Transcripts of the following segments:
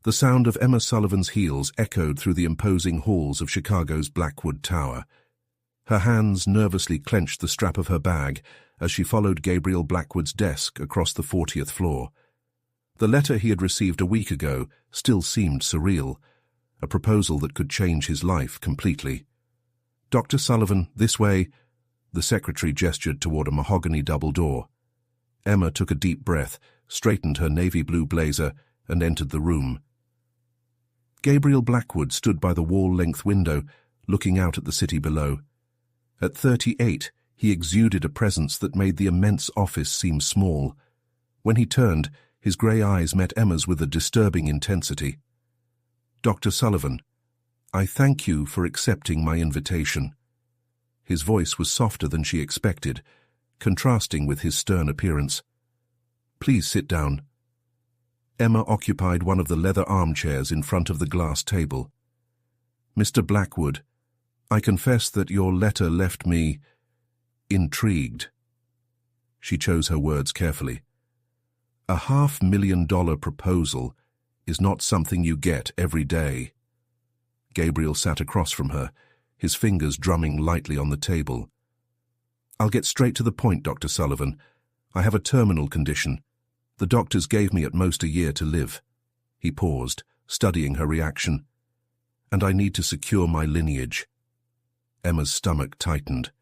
The sound of Emma Sullivan's heels echoed through the imposing halls of Chicago's Blackwood Tower. Her hands nervously clenched the strap of her bag as she followed Gabriel Blackwood's desk across the 40th floor. The letter he had received a week ago still seemed surreal, a proposal that could change his life completely. "Dr. Sullivan, this way." The secretary gestured toward a mahogany double door. Emma took a deep breath, straightened her navy blue blazer, and entered the room. Gabriel Blackwood stood by the wall-length window, looking out at the city below. At 38, he exuded a presence that made the immense office seem small. When he turned, his grey eyes met Emma's with a disturbing intensity. "Dr. Sullivan, I thank you for accepting my invitation." His voice was softer than she expected, contrasting with his stern appearance. "Please sit down." Emma occupied one of the leather armchairs in front of the glass table. "Mr. Blackwood, I confess that your letter left me intrigued." She chose her words carefully. "A $500,000 proposal is not something you get every day." Gabriel sat across from her, his fingers drumming lightly on the table. "I'll get straight to the point, Dr. Sullivan. I have a terminal condition. The doctors gave me at most a year to live." He paused, studying her reaction. "And I need to secure my lineage." Emma's stomach tightened.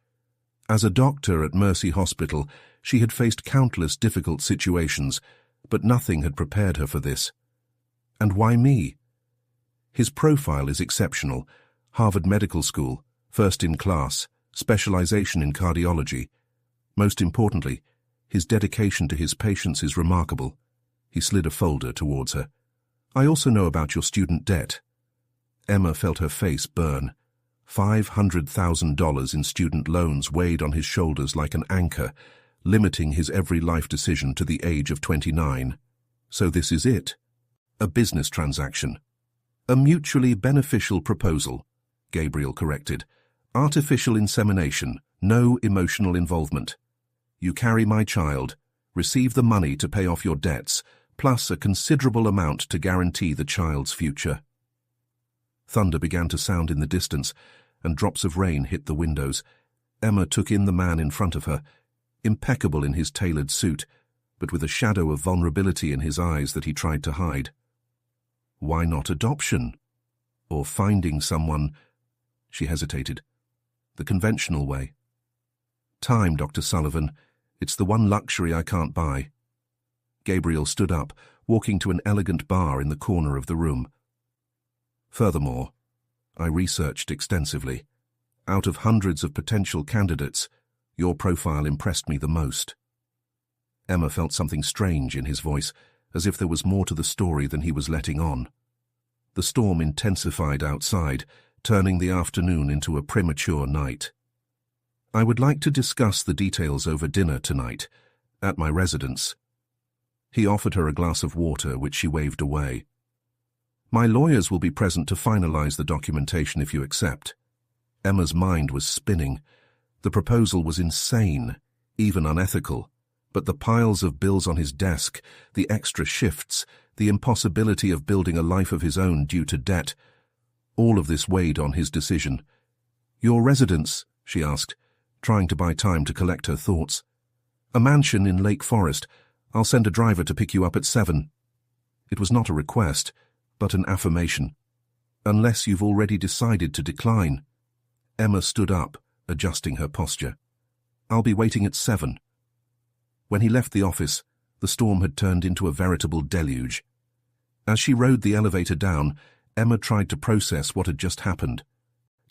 As a doctor at Mercy Hospital, she had faced countless difficult situations, but nothing had prepared her for this. And why me? His profile is exceptional. Harvard Medical School, first in class, specialization in cardiology. Most importantly, his dedication to his patients is remarkable. He slid a folder towards her. "I also know about your student debt." Emma felt her face burn. $500,000 in student loans weighed on his shoulders like an anchor, limiting his every life decision to the age of 29. So this is it. A business transaction. "A mutually beneficial proposal," Gabriel corrected. "Artificial insemination, no emotional involvement. You carry my child, receive the money to pay off your debts, plus a considerable amount to guarantee the child's future." Thunder began to sound in the distance, and drops of rain hit the windows. Emma took in the man in front of her, impeccable in his tailored suit, but with a shadow of vulnerability in his eyes that he tried to hide. Why not adoption? Or finding someone? She hesitated. The conventional way. "Time, Dr. Sullivan. It's the one luxury I can't buy." Gabriel stood up, walking to an elegant bar in the corner of the room. "Furthermore, I researched extensively. Out of hundreds of potential candidates, your profile impressed me the most." Emma felt something strange in his voice, as if there was more to the story than he was letting on. The storm intensified outside, turning the afternoon into a premature night. "I would like to discuss the details over dinner tonight, at my residence." He offered her a glass of water, which she waved away. "My lawyers will be present to finalize the documentation if you accept." Emma's mind was spinning. The proposal was insane, even unethical. But the piles of bills on his desk, the extra shifts, the impossibility of building a life of his own due to debt, all of this weighed on his decision. "Your residence?" she asked, trying to buy time to collect her thoughts. "A mansion in Lake Forest. I'll send a driver to pick you up at 7. It was not a request, but an affirmation. "Unless you've already decided to decline." Emma stood up, adjusting her posture. "I'll be waiting at 7. When he left the office, the storm had turned into a veritable deluge. As she rode the elevator down, Emma tried to process what had just happened.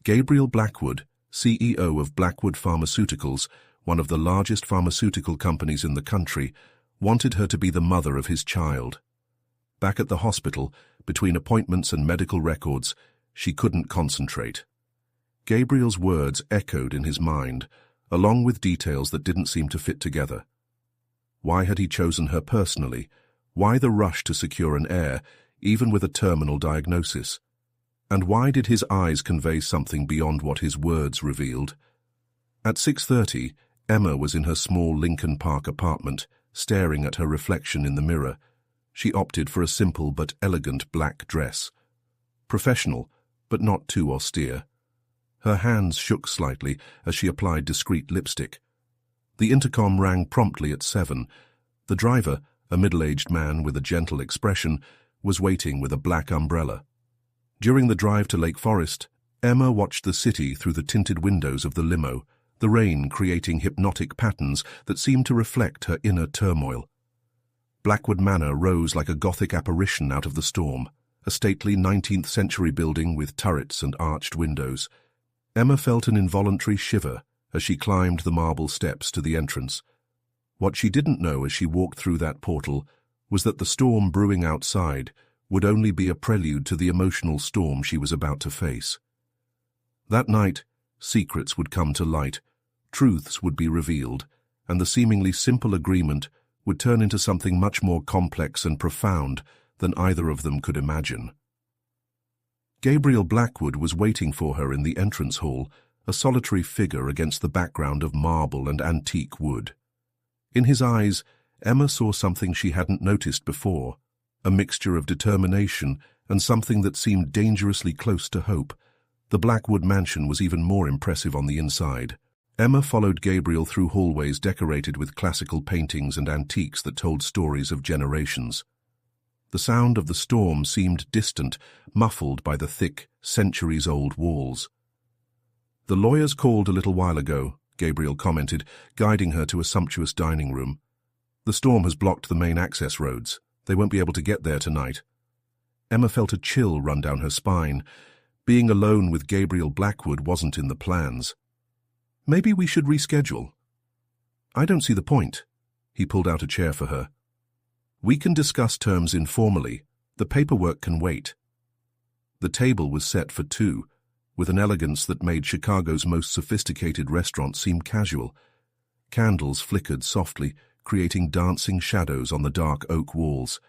Gabriel Blackwood, CEO of Blackwood Pharmaceuticals, one of the largest pharmaceutical companies in the country, wanted her to be the mother of his child. Back at the hospital, between appointments and medical records, she couldn't concentrate. Gabriel's words echoed in his mind, along with details that didn't seem to fit together. Why had he chosen her personally? Why the rush to secure an heir, even with a terminal diagnosis? And why did his eyes convey something beyond what his words revealed? At 6:30, Emma was in her small Lincoln Park apartment, staring at her reflection in the mirror. She opted for a simple but elegant black dress. Professional, but not too austere. Her hands shook slightly as she applied discreet lipstick. The intercom rang promptly at 7. The driver, a middle-aged man with a gentle expression, was waiting with a black umbrella. During the drive to Lake Forest, Emma watched the city through the tinted windows of the limo, the rain creating hypnotic patterns that seemed to reflect her inner turmoil. Blackwood Manor rose like a Gothic apparition out of the storm, a stately 19th-century building with turrets and arched windows. Emma felt an involuntary shiver as she climbed the marble steps to the entrance. What she didn't know as she walked through that portal was that the storm brewing outside would only be a prelude to the emotional storm she was about to face. That night, secrets would come to light, truths would be revealed, and the seemingly simple agreement would turn into something much more complex and profound than either of them could imagine. Gabriel Blackwood was waiting for her in the entrance hall, a solitary figure against the background of marble and antique wood. In his eyes, Emma saw something she hadn't noticed before, a mixture of determination and something that seemed dangerously close to hope. The Blackwood mansion was even more impressive on the inside. Emma followed Gabriel through hallways decorated with classical paintings and antiques that told stories of generations. The sound of the storm seemed distant, muffled by the thick, centuries-old walls. "The lawyers called a little while ago," Gabriel commented, guiding her to a sumptuous dining room. "The storm has blocked the main access roads. They won't be able to get there tonight." Emma felt a chill run down her spine. Being alone with Gabriel Blackwood wasn't in the plans. "Maybe we should reschedule." "I don't see the point." He pulled out a chair for her. "We can discuss terms informally. The paperwork can wait." The table was set for two, with an elegance that made Chicago's most sophisticated restaurant seem casual. Candles flickered softly, creating dancing shadows on the dark oak walls.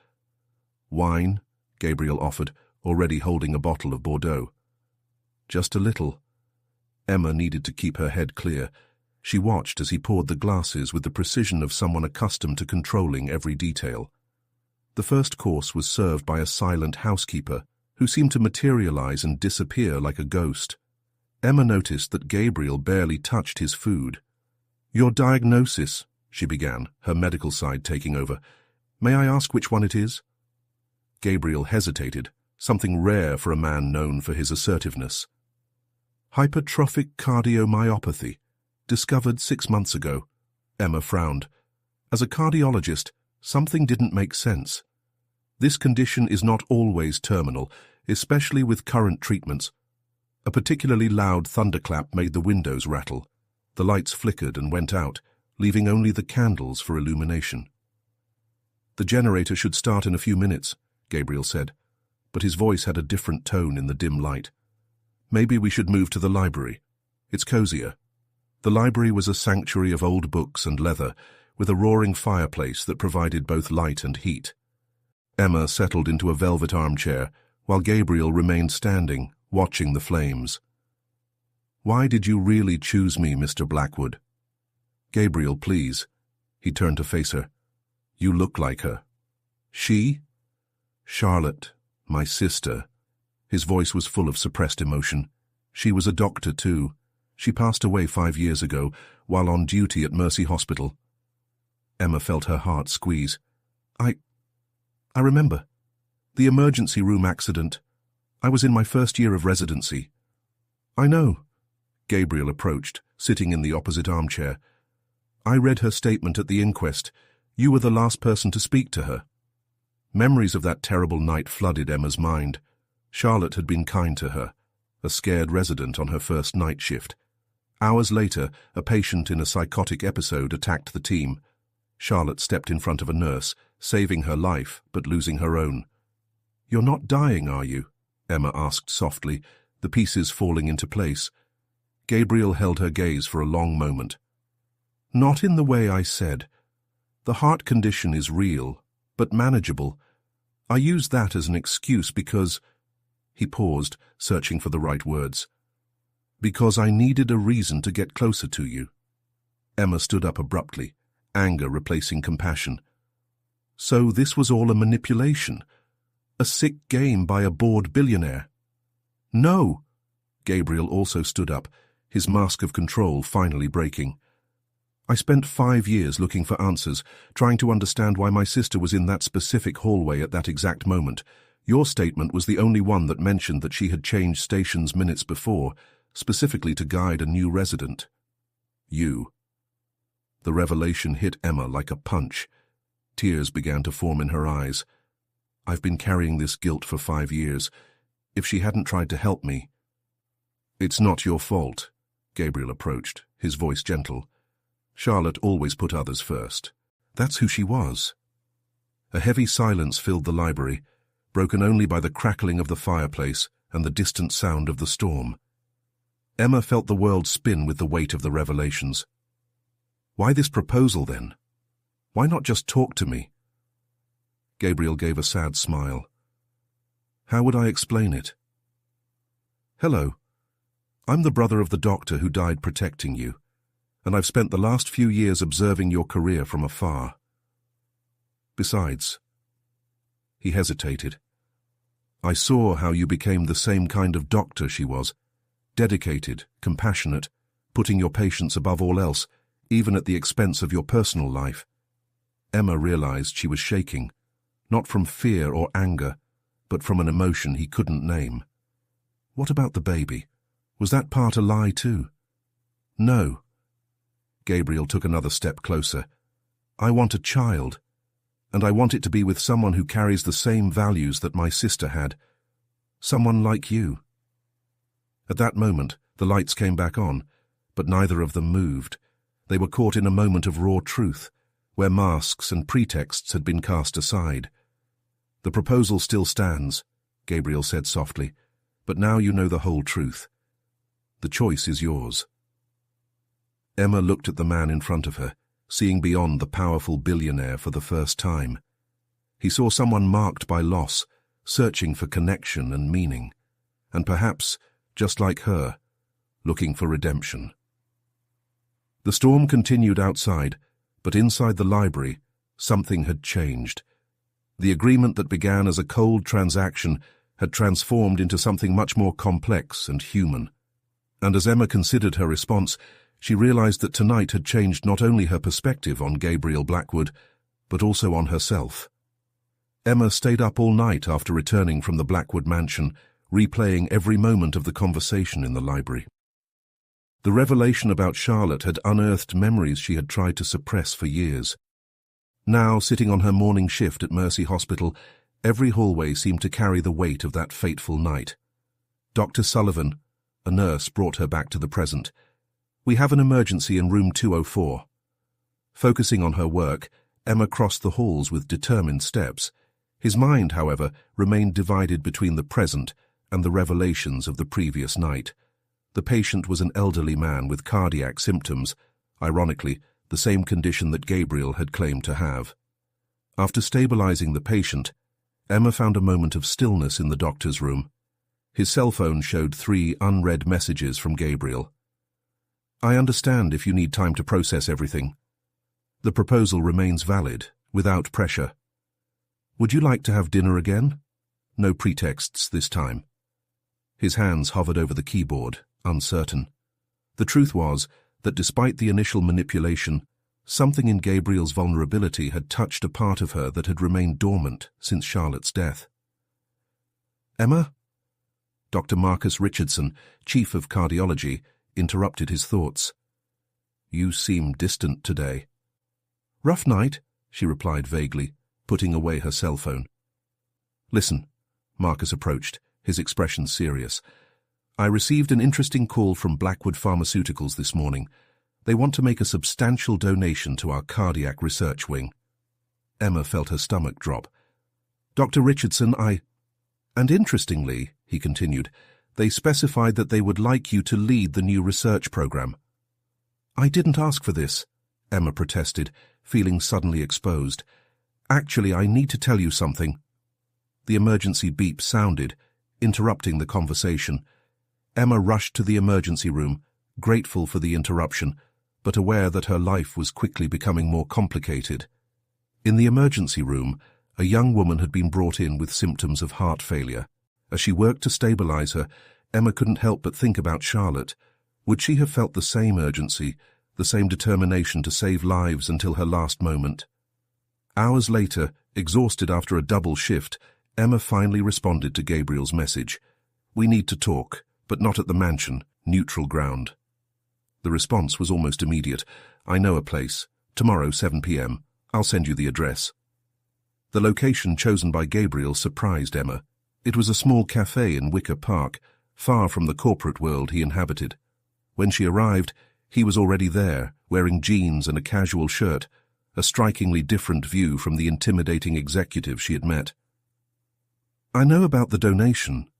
"Wine?" Gabriel offered, already holding a bottle of Bordeaux. "Just a little." Emma needed to keep her head clear. She watched as he poured the glasses with the precision of someone accustomed to controlling every detail. The first course was served by a silent housekeeper, who seemed to materialize and disappear like a ghost. Emma noticed that Gabriel barely touched his food. "Your diagnosis," she began, her medical side taking over. "May I ask which one it is?" Gabriel hesitated, something rare for a man known for his assertiveness. "Hypertrophic cardiomyopathy, discovered 6 months ago." Emma frowned. As a cardiologist, something didn't make sense. This condition is not always terminal, especially with current treatments. A particularly loud thunderclap made the windows rattle. The lights flickered and went out, leaving only the candles for illumination. "The generator should start in a few minutes," Gabriel said, but his voice had a different tone in the dim light. "Maybe we should move to the library. It's cozier." The library was a sanctuary of old books and leather, with a roaring fireplace that provided both light and heat. Emma settled into a velvet armchair, while Gabriel remained standing, watching the flames. "Why did you really choose me, Mr. Blackwood?" "Gabriel, please." He turned to face her. "You look like her." "She?" "Charlotte, my sister." His voice was full of suppressed emotion. "She was a doctor, too. She passed away 5 years ago, while on duty at Mercy Hospital." Emma felt her heart squeeze. I remember. The emergency room accident. I was in my first year of residency." "I know." Gabriel approached, sitting in the opposite armchair. "I read her statement at the inquest. You were the last person to speak to her." Memories of that terrible night flooded Emma's mind. Charlotte had been kind to her, a scared resident on her first night shift. Hours later, a patient in a psychotic episode attacked the team. Charlotte stepped in front of a nurse, saving her life but losing her own. "You're not dying, are you?" Emma asked softly, the pieces falling into place. Gabriel held her gaze for a long moment. "Not in the way I said. The heart condition is real, but manageable. I use that as an excuse because—" He paused, searching for the right words. "Because I needed a reason to get closer to you." Emma stood up abruptly, anger replacing compassion. So this was all a manipulation? A sick game by a bored billionaire? No! Gabriel also stood up, his mask of control finally breaking. I spent 5 years looking for answers, trying to understand why my sister was in that specific hallway at that exact moment. Your statement was the only one that mentioned that she had changed stations minutes before, specifically to guide a new resident. You. The revelation hit Emma like a punch. Tears began to form in her eyes. I've been carrying this guilt for 5 years. If she hadn't tried to help me... It's not your fault, Gabriel approached, his voice gentle. Charlotte always put others first. That's who she was. A heavy silence filled the library, broken only by the crackling of the fireplace and the distant sound of the storm. Emma felt the world spin with the weight of the revelations. Why this proposal, then? Why not just talk to me? Gabriel gave a sad smile. How would I explain it? Hello. I'm the brother of the doctor who died protecting you, and I've spent the last few years observing your career from afar. Besides, he hesitated. I saw how you became the same kind of doctor she was, dedicated, compassionate, putting your patients above all else, even at the expense of your personal life. Emma realized she was shaking, not from fear or anger, but from an emotion he couldn't name. What about the baby? Was that part a lie too? No. Gabriel took another step closer. I want a child, and I want it to be with someone who carries the same values that my sister had. Someone like you. At that moment, the lights came back on, but neither of them moved. They were caught in a moment of raw truth, where masks and pretexts had been cast aside. The proposal still stands, Gabriel said softly, but now you know the whole truth. The choice is yours. Emma looked at the man in front of her, seeing beyond the powerful billionaire for the first time. He saw someone marked by loss, searching for connection and meaning, and perhaps, just like her, looking for redemption. The storm continued outside, but inside the library, something had changed. The agreement that began as a cold transaction had transformed into something much more complex and human. And as Emma considered her response, she realized that tonight had changed not only her perspective on Gabriel Blackwood, but also on herself. Emma stayed up all night after returning from the Blackwood mansion, replaying every moment of the conversation in the library. The revelation about Charlotte had unearthed memories she had tried to suppress for years. Now, sitting on her morning shift at Mercy Hospital, every hallway seemed to carry the weight of that fateful night. Dr. Sullivan, a nurse, brought her back to the present. We have an emergency in room 204. Focusing on her work, Emma crossed the halls with determined steps. His mind, however, remained divided between the present and the revelations of the previous night. The patient was an elderly man with cardiac symptoms, ironically, the same condition that Gabriel had claimed to have. After stabilizing the patient, Emma found a moment of stillness in the doctor's room. His cell phone showed 3 unread messages from Gabriel. I understand if you need time to process everything. The proposal remains valid, without pressure. Would you like to have dinner again? No pretexts this time. His hands hovered over the keyboard, uncertain. The truth was that despite the initial manipulation, something in Gabriel's vulnerability had touched a part of her that had remained dormant since Charlotte's death. Emma? Dr. Marcus Richardson, Chief of Cardiology, interrupted his thoughts. You seem distant today. Rough night, she replied vaguely, putting away her cell phone. Listen, Marcus approached, his expression serious. I received an interesting call from Blackwood Pharmaceuticals this morning. They want to make a substantial donation to our cardiac research wing. Emma felt her stomach drop. Dr. Richardson, And interestingly, he continued, they specified that they would like you to lead the new research program. I didn't ask for this, Emma protested, feeling suddenly exposed. Actually, I need to tell you something. The emergency beep sounded, interrupting the conversation. Emma rushed to the emergency room, grateful for the interruption, but aware that her life was quickly becoming more complicated. In the emergency room, a young woman had been brought in with symptoms of heart failure. As she worked to stabilize her, Emma couldn't help but think about Charlotte. Would she have felt the same urgency, the same determination to save lives until her last moment? Hours later, exhausted after a double shift, Emma finally responded to Gabriel's message. "We need to talk, but not at the mansion, neutral ground." The response was almost immediate. "I know a place. Tomorrow, 7 p.m. I'll send you the address." The location chosen by Gabriel surprised Emma. It was a small cafe in Wicker Park, far from the corporate world he inhabited. When she arrived, he was already there, wearing jeans and a casual shirt, a strikingly different view from the intimidating executive she had met. "I know about the donation."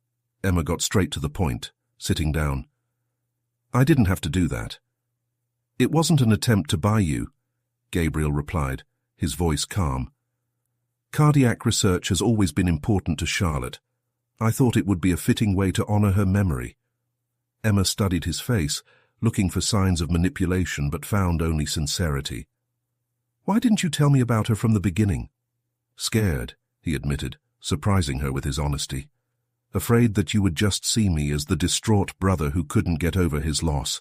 Emma got straight to the point, sitting down. "I didn't have to do that." "It wasn't an attempt to buy you," Gabriel replied, his voice calm. "Cardiac research has always been important to Charlotte. I thought it would be a fitting way to honor her memory." Emma studied his face, looking for signs of manipulation, but found only sincerity. "Why didn't you tell me about her from the beginning?" "Scared," he admitted, surprising her with his honesty. "Afraid that you would just see me as the distraught brother who couldn't get over his loss.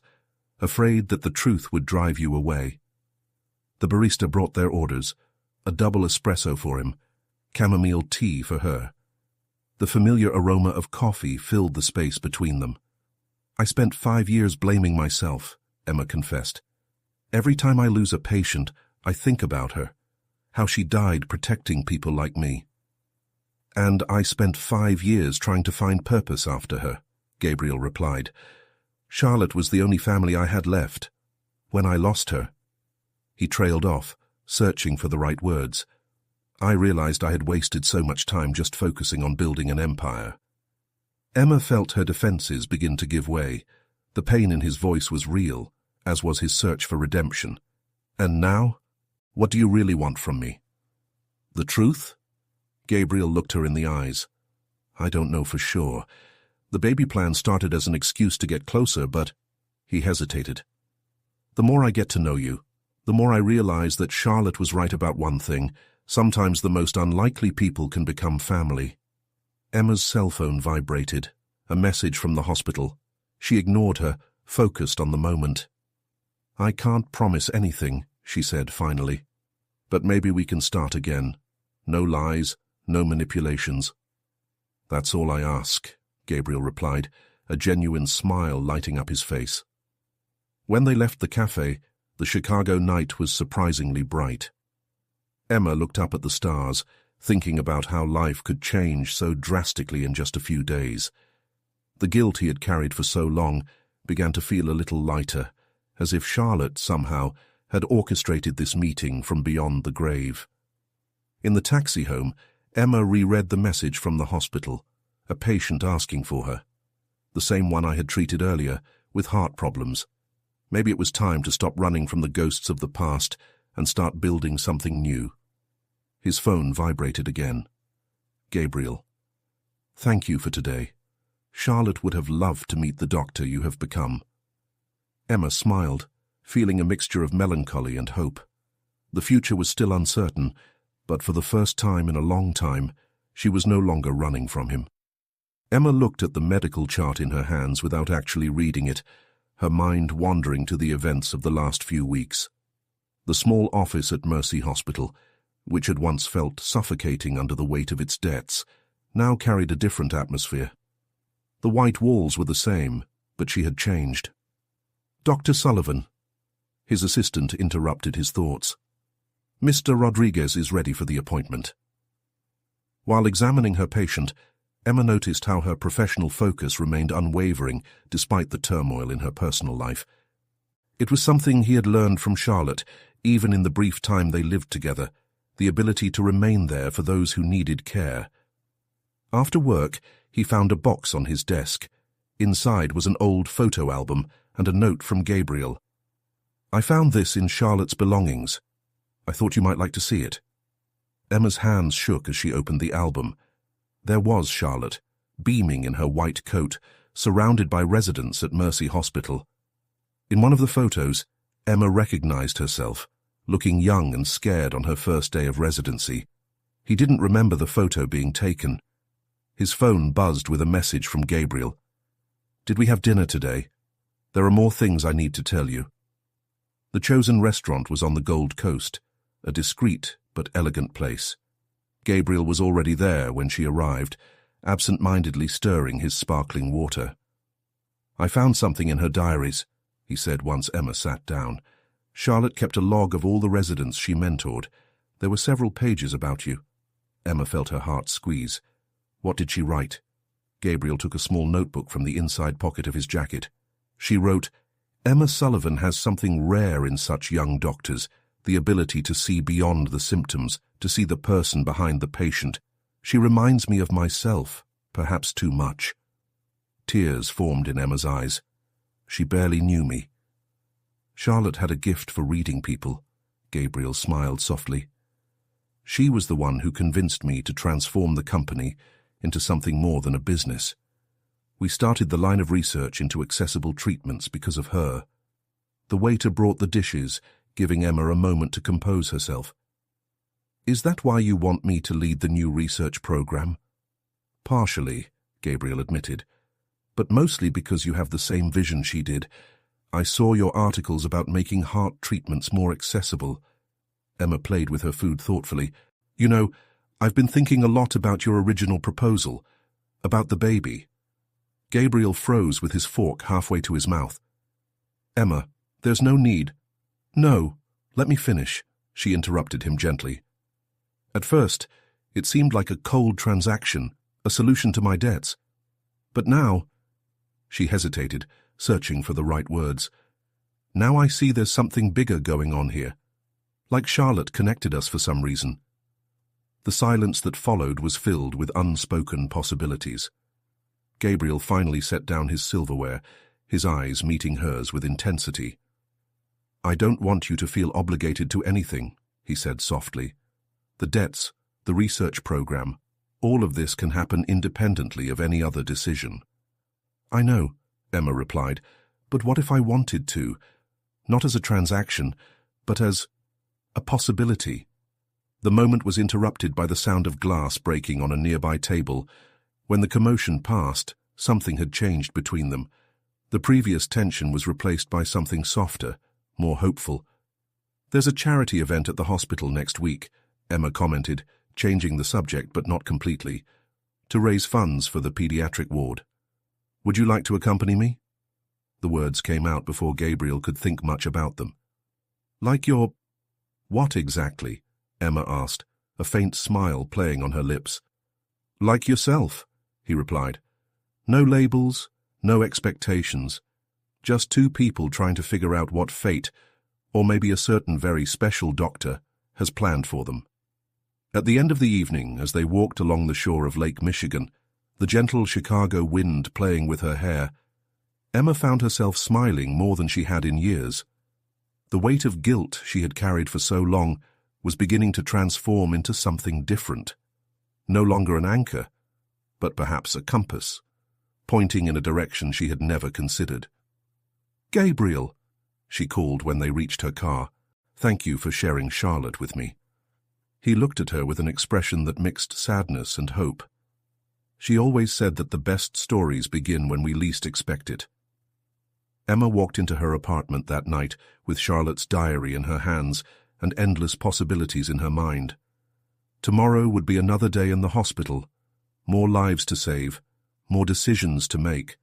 Afraid that the truth would drive you away." The barista brought their orders, a double espresso for him, chamomile tea for her. The familiar aroma of coffee filled the space between them. "I spent 5 years blaming myself," Emma confessed. "Every time I lose a patient, I think about her, how she died protecting people like me." "And I spent 5 years trying to find purpose after her," Gabriel replied. "Charlotte was the only family I had left. When I lost her—" He trailed off, searching for the right words. "I realized I had wasted so much time just focusing on building an empire." Emma felt her defenses begin to give way. The pain in his voice was real, as was his search for redemption. "And now? What do you really want from me?" "The truth?" Gabriel looked her in the eyes. "I don't know for sure. The baby plan started as an excuse to get closer, but—" He hesitated. "The more I get to know you, the more I realize that Charlotte was right about one thing. Sometimes the most unlikely people can become family." Emma's cell phone vibrated, a message from the hospital. She ignored her, focused on the moment. "I can't promise anything," she said finally. "But maybe we can start again. No lies, no manipulations." "That's all I ask," Gabriel replied, a genuine smile lighting up his face. When they left the cafe, the Chicago night was surprisingly bright. Emma looked up at the stars, thinking about how life could change so drastically in just a few days. The guilt he had carried for so long began to feel a little lighter, as if Charlotte, somehow, had orchestrated this meeting from beyond the grave. In the taxi home, Emma reread the message from the hospital, a patient asking for her. The same one I had treated earlier, with heart problems. Maybe it was time to stop running from the ghosts of the past and start building something new. His phone vibrated again. "Gabriel, thank you for today. Charlotte would have loved to meet the doctor you have become." Emma smiled, feeling a mixture of melancholy and hope. The future was still uncertain, but for the first time in a long time, she was no longer running from him. Emma looked at the medical chart in her hands without actually reading it, her mind wandering to the events of the last few weeks. The small office at Mercy Hospital, which had once felt suffocating under the weight of its debts, now carried a different atmosphere. The white walls were the same, but she had changed. "Dr. Sullivan." His assistant interrupted his thoughts. "Mr. Rodriguez is ready for the appointment." While examining her patient, Emma noticed how her professional focus remained unwavering despite the turmoil in her personal life. It was something he had learned from Charlotte, even in the brief time they lived together, the ability to remain there for those who needed care. After work, he found a box on his desk. Inside was an old photo album and a note from Gabriel. "I found this in Charlotte's belongings. I thought you might like to see it." Emma's hands shook as she opened the album. There was Charlotte, beaming in her white coat, surrounded by residents at Mercy Hospital. In one of the photos, Emma recognized herself, looking young and scared on her first day of residency. He didn't remember the photo being taken. His phone buzzed with a message from Gabriel. "Did we have dinner today? There are more things I need to tell you." The chosen restaurant was on the Gold Coast, a discreet but elegant place. Gabriel was already there when she arrived, absent-mindedly stirring his sparkling water. "I found something in her diaries," he said once Emma sat down. "Charlotte kept a log of all the residents she mentored. There were several pages about you." Emma felt her heart squeeze. What did she write? Gabriel took a small notebook from the inside pocket of his jacket. She wrote, "Emma Sullivan has something rare in such young doctors, the ability to see beyond the symptoms, to see the person behind the patient. She reminds me of myself, perhaps too much." Tears formed in Emma's eyes. "She barely knew me." "Charlotte had a gift for reading people," Gabriel smiled softly. "She was the one who convinced me to transform the company into something more than a business. We started the line of research into accessible treatments because of her." The waiter brought the dishes, giving Emma a moment to compose herself. "Is that why you want me to lead the new research program?" "Partially," Gabriel admitted, "but mostly because you have the same vision she did. I saw your articles about making heart treatments more accessible." Emma played with her food thoughtfully. "You know, I've been thinking a lot about your original proposal, about the baby." Gabriel froze with his fork halfway to his mouth. "Emma, there's no need." "No, let me finish," she interrupted him gently. "At first, it seemed like a cold transaction, a solution to my debts. But now—" She hesitated, searching for the right words. "Now I see there's something bigger going on here. Like Charlotte connected us for some reason." The silence that followed was filled with unspoken possibilities. Gabriel finally set down his silverware, his eyes meeting hers with intensity. "I don't want you to feel obligated to anything," he said softly. "The debts, the research program, all of this can happen independently of any other decision." "I know," Emma replied, "but what if I wanted to? Not as a transaction, but as a possibility." The moment was interrupted by the sound of glass breaking on a nearby table. When the commotion passed, something had changed between them. The previous tension was replaced by something softer, more hopeful. "There's a charity event at the hospital next week," Emma commented, changing the subject but not completely, "to raise funds for the pediatric ward. Would you like to accompany me?" The words came out before Gabriel could think much about them. "Like your—" "What exactly?" Emma asked, a faint smile playing on her lips. "Like yourself," he replied. "No labels, no expectations. Just two people trying to figure out what fate, or maybe a certain very special doctor, has planned for them." At the end of the evening, as they walked along the shore of Lake Michigan, the gentle Chicago wind playing with her hair, Emma found herself smiling more than she had in years. The weight of guilt she had carried for so long was beginning to transform into something different. No longer an anchor, but perhaps a compass, pointing in a direction she had never considered. "Gabriel," she called when they reached her car, "thank you for sharing Charlotte with me." He looked at her with an expression that mixed sadness and hope. "She always said that the best stories begin when we least expect it." Emma walked into her apartment that night with Charlotte's diary in her hands and endless possibilities in her mind. Tomorrow would be another day in the hospital, more lives to save, more decisions to make.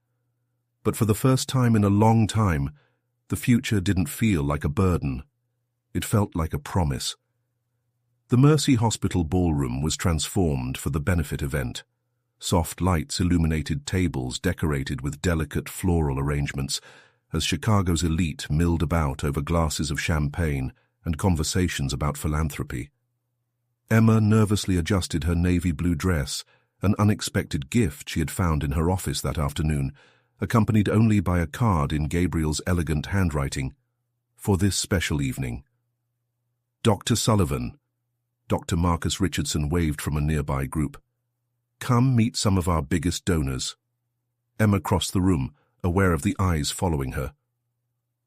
But for the first time in a long time, the future didn't feel like a burden. It felt like a promise. The Mercy Hospital ballroom was transformed for the benefit event. Soft lights illuminated tables decorated with delicate floral arrangements as Chicago's elite milled about over glasses of champagne and conversations about philanthropy. Emma nervously adjusted her navy blue dress, an unexpected gift she had found in her office that afternoon, accompanied only by a card in Gabriel's elegant handwriting. "For this special evening. Dr. Sullivan," Dr. Marcus Richardson waved from a nearby group. "Come meet some of our biggest donors." Emma crossed the room, aware of the eyes following her.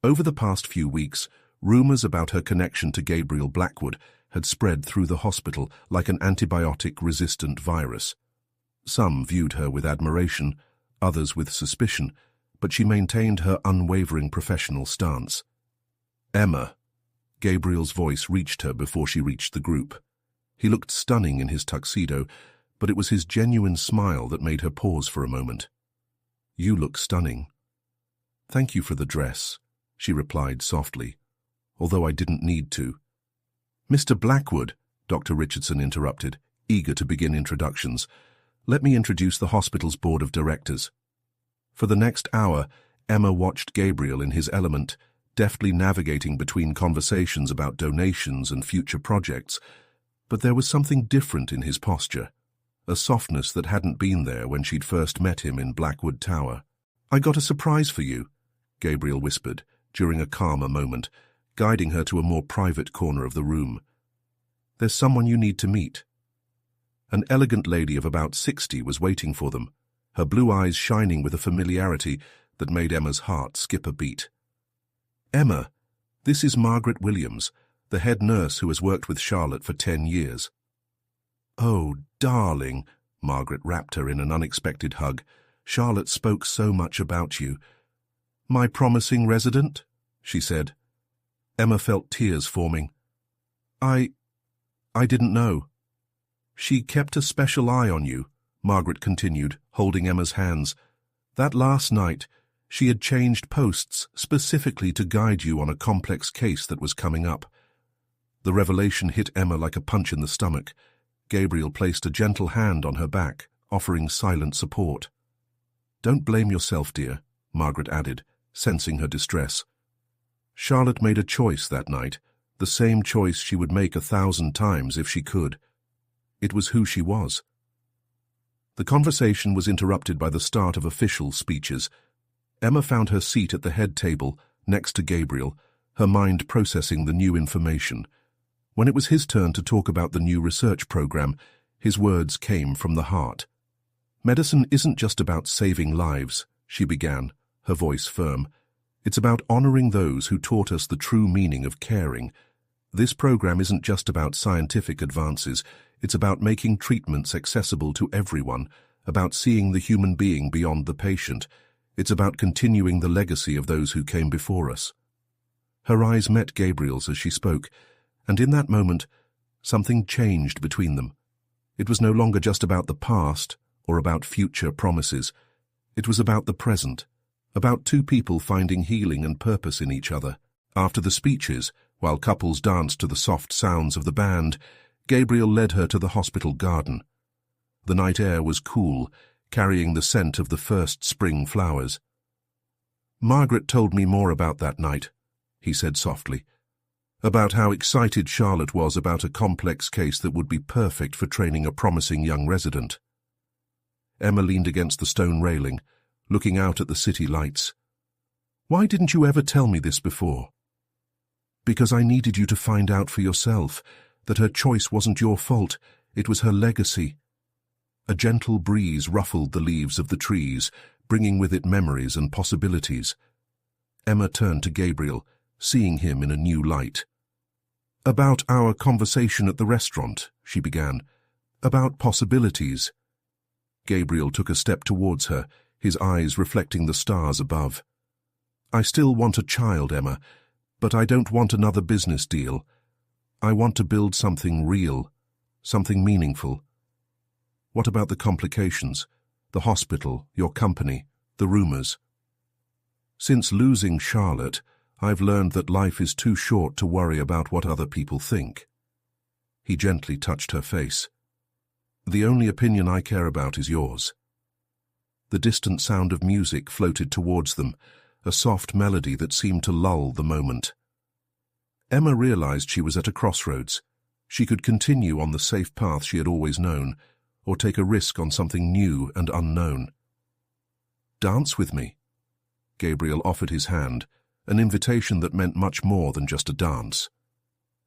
Over the past few weeks, Rumors about her connection to Gabriel Blackwood had spread through the hospital like an antibiotic-resistant virus. Some viewed her with admiration, others with suspicion, but she maintained her unwavering professional stance. "Emma." Gabriel's voice reached her before she reached the group. He looked stunning in his tuxedo, but it was his genuine smile that made her pause for a moment. "You look stunning." "Thank you for the dress," she replied softly, "although I didn't need to." "Mr. Blackwood," Dr. Richardson interrupted, eager to begin introductions, "let me introduce the hospital's board of directors." For the next hour, Emma watched Gabriel in his element, deftly navigating between conversations about donations and future projects. But there was something different in his posture, a softness that hadn't been there when she'd first met him in Blackwood Tower. "I got a surprise for you," Gabriel whispered, during a calmer moment, guiding her to a more private corner of the room. "There's someone you need to meet." An elegant lady of about 60 was waiting for them, her blue eyes shining with a familiarity that made Emma's heart skip a beat. "Emma, this is Margaret Williams, the head nurse who has worked with Charlotte for 10 years. "Oh, darling," Margaret wrapped her in an unexpected hug. "Charlotte spoke so much about you." "My promising resident?" she said. Emma felt tears forming. I didn't know." "She kept a special eye on you," Margaret continued, holding Emma's hands. "That last night, she had changed posts specifically to guide you on a complex case that was coming up." The revelation hit Emma like a punch in the stomach. Gabriel placed a gentle hand on her back, offering silent support. "Don't blame yourself, dear," Margaret added, sensing her distress. "Charlotte made a choice that night, the same choice she would make 1,000 times if she could. It was who she was." The conversation was interrupted by the start of official speeches. Emma found her seat at the head table, next to Gabriel, her mind processing the new information. When it was his turn to talk about the new research program, his words came from the heart. "Medicine isn't just about saving lives," she began, her voice firm. "It's about honoring those who taught us the true meaning of caring. This program isn't just about scientific advances. It's about making treatments accessible to everyone, about seeing the human being beyond the patient. It's about continuing the legacy of those who came before us." Her eyes met Gabriel's as she spoke, and in that moment, something changed between them. It was no longer just about the past or about future promises. It was about the present, about two people finding healing and purpose in each other. After the speeches, while couples danced to the soft sounds of the band, Gabriel led her to the hospital garden. The night air was cool, carrying the scent of the first spring flowers. "Margaret told me more about that night," he said softly, "about how excited Charlotte was about a complex case that would be perfect for training a promising young resident." Emma leaned against the stone railing, looking out at the city lights. "Why didn't you ever tell me this before?" "Because I needed you to find out for yourself that her choice wasn't your fault, it was her legacy." A gentle breeze ruffled the leaves of the trees, bringing with it memories and possibilities. Emma turned to Gabriel, seeing him in a new light. "About our conversation at the restaurant," she began. "About possibilities." Gabriel took a step towards her, his eyes reflecting the stars above. "I still want a child, Emma, but I don't want another business deal. I want to build something real, something meaningful." "What about the complications? The hospital, your company, the rumors?" "Since losing Charlotte, I've learned that life is too short to worry about what other people think." He gently touched her face. "The only opinion I care about is yours." The distant sound of music floated towards them, a soft melody that seemed to lull the moment. Emma realized she was at a crossroads. She could continue on the safe path she had always known, or take a risk on something new and unknown. "Dance with me." Gabriel offered his hand, an invitation that meant much more than just a dance.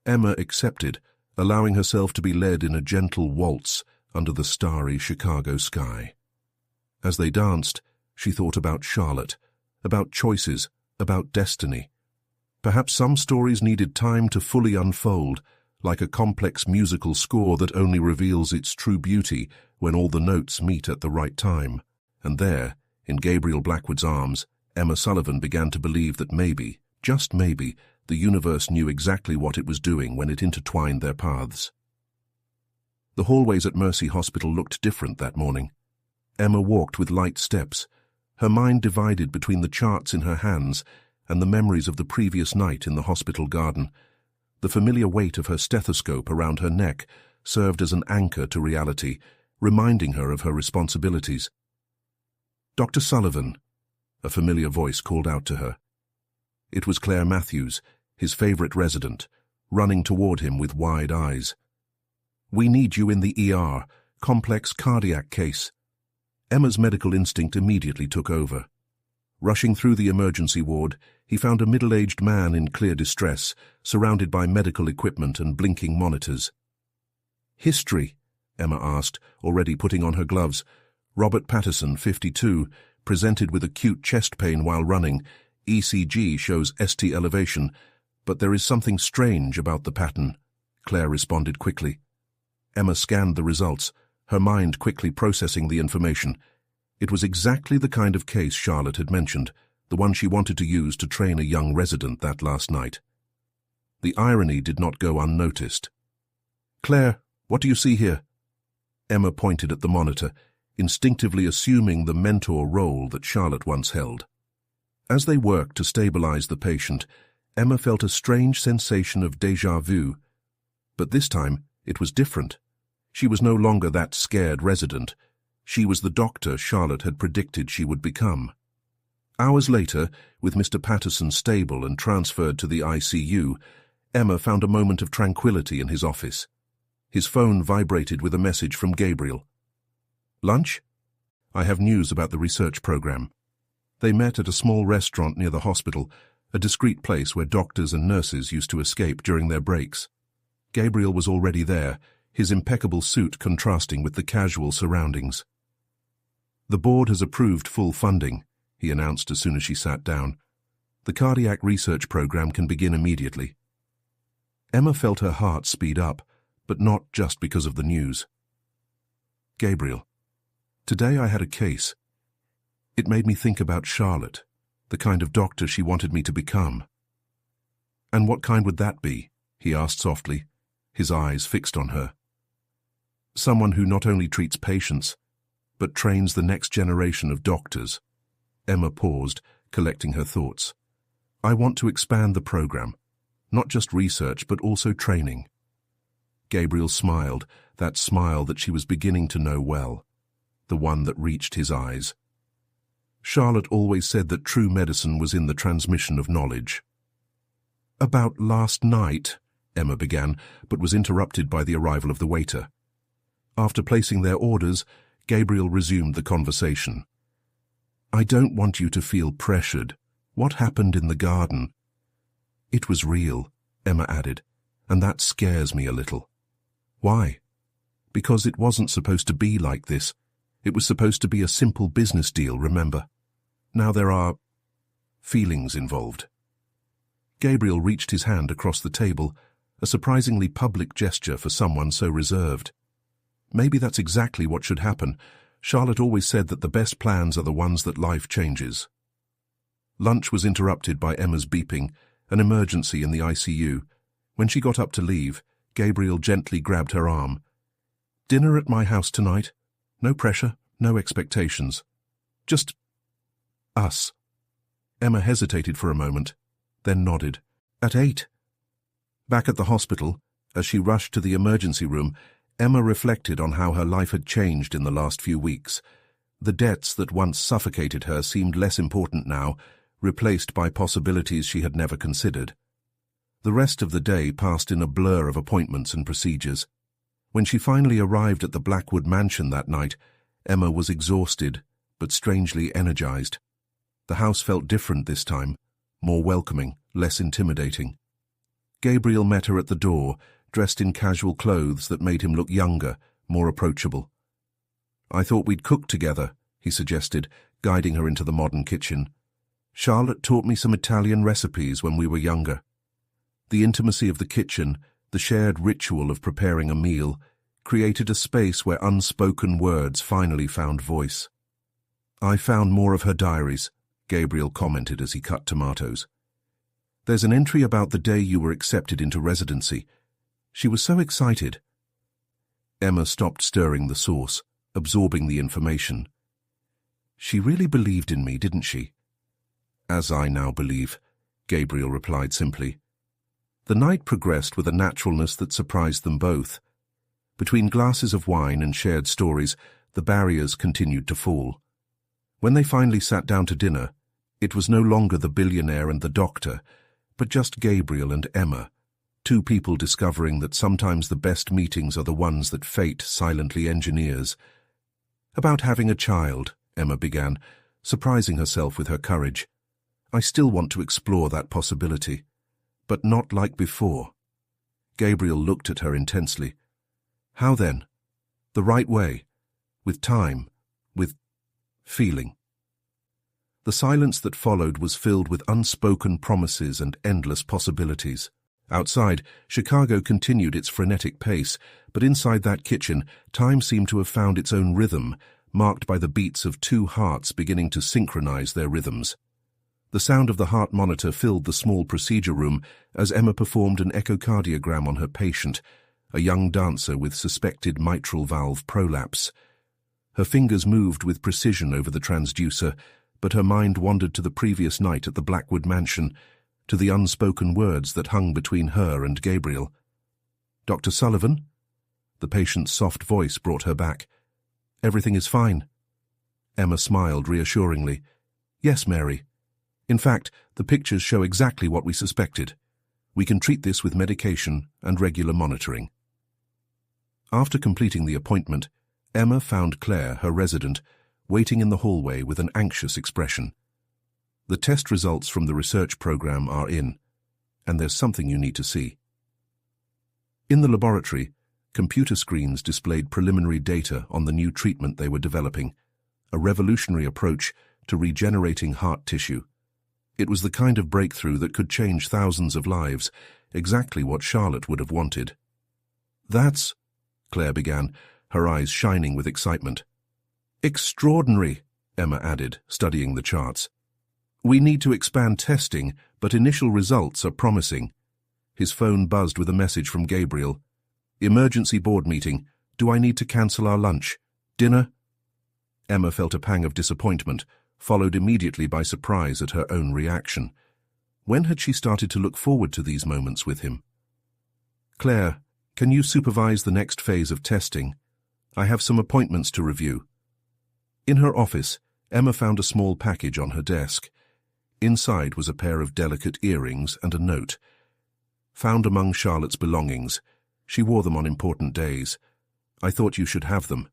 Emma accepted, allowing herself to be led in a gentle waltz under the starry Chicago sky. As they danced, she thought about Charlotte, about choices, about destiny. Perhaps some stories needed time to fully unfold, like a complex musical score that only reveals its true beauty when all the notes meet at the right time. And there, in Gabriel Blackwood's arms, Emma Sullivan began to believe that maybe, just maybe, the universe knew exactly what it was doing when it intertwined their paths. The hallways at Mercy Hospital looked different that morning. Emma walked with light steps, her mind divided between the charts in her hands and the memories of the previous night in the hospital garden. The familiar weight of her stethoscope around her neck served as an anchor to reality, reminding her of her responsibilities. "Dr. Sullivan," a familiar voice called out to her. It was Claire Matthews, his favorite resident, running toward him with wide eyes. "We need you in the ER, complex cardiac case." Emma's medical instinct immediately took over. Rushing through the emergency ward, he found a middle-aged man in clear distress, surrounded by medical equipment and blinking monitors. "History?" Emma asked, already putting on her gloves. "Robert Patterson, 52, presented with acute chest pain while running. ECG shows ST elevation, but there is something strange about the pattern," Claire responded quickly. Emma scanned the results, her mind quickly processing the information. It was exactly the kind of case Charlotte had mentioned, the one she wanted to use to train a young resident that last night. The irony did not go unnoticed. "Claire, what do you see here?" Emma pointed at the monitor, instinctively assuming the mentor role that Charlotte once held. As they worked to stabilize the patient, Emma felt a strange sensation of déjà vu. But this time, it was different. She was no longer that scared resident. She was the doctor Charlotte had predicted she would become. Hours later, with Mr. Patterson stable and transferred to the ICU, Emma found a moment of tranquility in his office. His phone vibrated with a message from Gabriel. "Lunch? I have news about the research program." They met at a small restaurant near the hospital, a discreet place where doctors and nurses used to escape during their breaks. Gabriel was already there, his impeccable suit contrasting with the casual surroundings. "The board has approved full funding," he announced as soon as she sat down. "The cardiac research program can begin immediately." Emma felt her heart speed up, but not just because of the news. "Gabriel, today I had a case. It made me think about Charlotte, the kind of doctor she wanted me to become." "And what kind would that be?" he asked softly, his eyes fixed on her. "Someone who not only treats patients, but trains the next generation of doctors." Emma paused, collecting her thoughts. "I want to expand the program, not just research, but also training." Gabriel smiled, that smile that she was beginning to know well, the one that reached his eyes. Charlotte always said that true medicine was in the transmission of knowledge. "About last night," Emma began, but was interrupted by the arrival of the waiter. After placing their orders, Gabriel resumed the conversation. "I don't want you to feel pressured. What happened in the garden?" "It was real," Emma added, "and that scares me a little." "Why?" "Because it wasn't supposed to be like this. It was supposed to be a simple business deal, remember? Now there are feelings involved." Gabriel reached his hand across the table, a surprisingly public gesture for someone so reserved. Maybe that's exactly what should happen. Charlotte always said that the best plans are the ones that life changes. Lunch was interrupted by Emma's beeping, an emergency in the ICU. When she got up to leave, Gabriel gently grabbed her arm. "Dinner at my house tonight. No pressure, no expectations. Just us." Emma hesitated for a moment, then nodded. "At 8. Back at the hospital, as she rushed to the emergency room, Emma reflected on how her life had changed in the last few weeks. The debts that once suffocated her seemed less important now, replaced by possibilities she had never considered. The rest of the day passed in a blur of appointments and procedures. When she finally arrived at the Blackwood mansion that night, Emma was exhausted, but strangely energized. The house felt different this time, more welcoming, less intimidating. Gabriel met her at the door, dressed in casual clothes that made him look younger, more approachable. "I thought we'd cook together," he suggested, guiding her into the modern kitchen. Charlotte taught me some Italian recipes when we were younger. The intimacy of the kitchen, the shared ritual of preparing a meal, created a space where unspoken words finally found voice. I found more of her diaries, Gabriel commented as he cut tomatoes. There's an entry about the day you were accepted into residency. She was so excited. Emma stopped stirring the sauce, absorbing the information. She really believed in me, didn't she? As I now believe, Gabriel replied simply. The night progressed with a naturalness that surprised them both. Between glasses of wine and shared stories, the barriers continued to fall. When they finally sat down to dinner, it was no longer the billionaire and the doctor, but just Gabriel and Emma, two people discovering that sometimes the best meetings are the ones that fate silently engineers. About having a child, Emma began, surprising herself with her courage. I still want to explore that possibility, but not like before. Gabriel looked at her intensely. How then? The right way? With time? With feeling? The silence that followed was filled with unspoken promises and endless possibilities. Outside, Chicago continued its frenetic pace, but inside that kitchen, time seemed to have found its own rhythm, marked by the beats of two hearts beginning to synchronize their rhythms. The sound of the heart monitor filled the small procedure room as Emma performed an echocardiogram on her patient, a young dancer with suspected mitral valve prolapse. Her fingers moved with precision over the transducer, but her mind wandered to the previous night at the Blackwood mansion, to the unspoken words that hung between her and Gabriel. Dr. Sullivan? The patient's soft voice brought her back. Everything is fine. Emma smiled reassuringly. Yes, Mary. In fact, the pictures show exactly what we suspected. We can treat this with medication and regular monitoring. After completing the appointment, Emma found Claire, her resident, waiting in the hallway with an anxious expression. The test results from the research program are in, and there's something you need to see. In the laboratory, computer screens displayed preliminary data on the new treatment they were developing, a revolutionary approach to regenerating heart tissue. It was the kind of breakthrough that could change thousands of lives, exactly what Charlotte would have wanted. That's, Claire began, her eyes shining with excitement. Extraordinary, Emma added, studying the charts. We need to expand testing, but initial results are promising. His phone buzzed with a message from Gabriel. Emergency board meeting. Do I need to cancel our lunch? Dinner? Emma felt a pang of disappointment, followed immediately by surprise at her own reaction. When had she started to look forward to these moments with him? Claire, can you supervise the next phase of testing? I have some appointments to review. In her office, Emma found a small package on her desk. Inside was a pair of delicate earrings and a note. Found among Charlotte's belongings. She wore them on important days. I thought you should have them.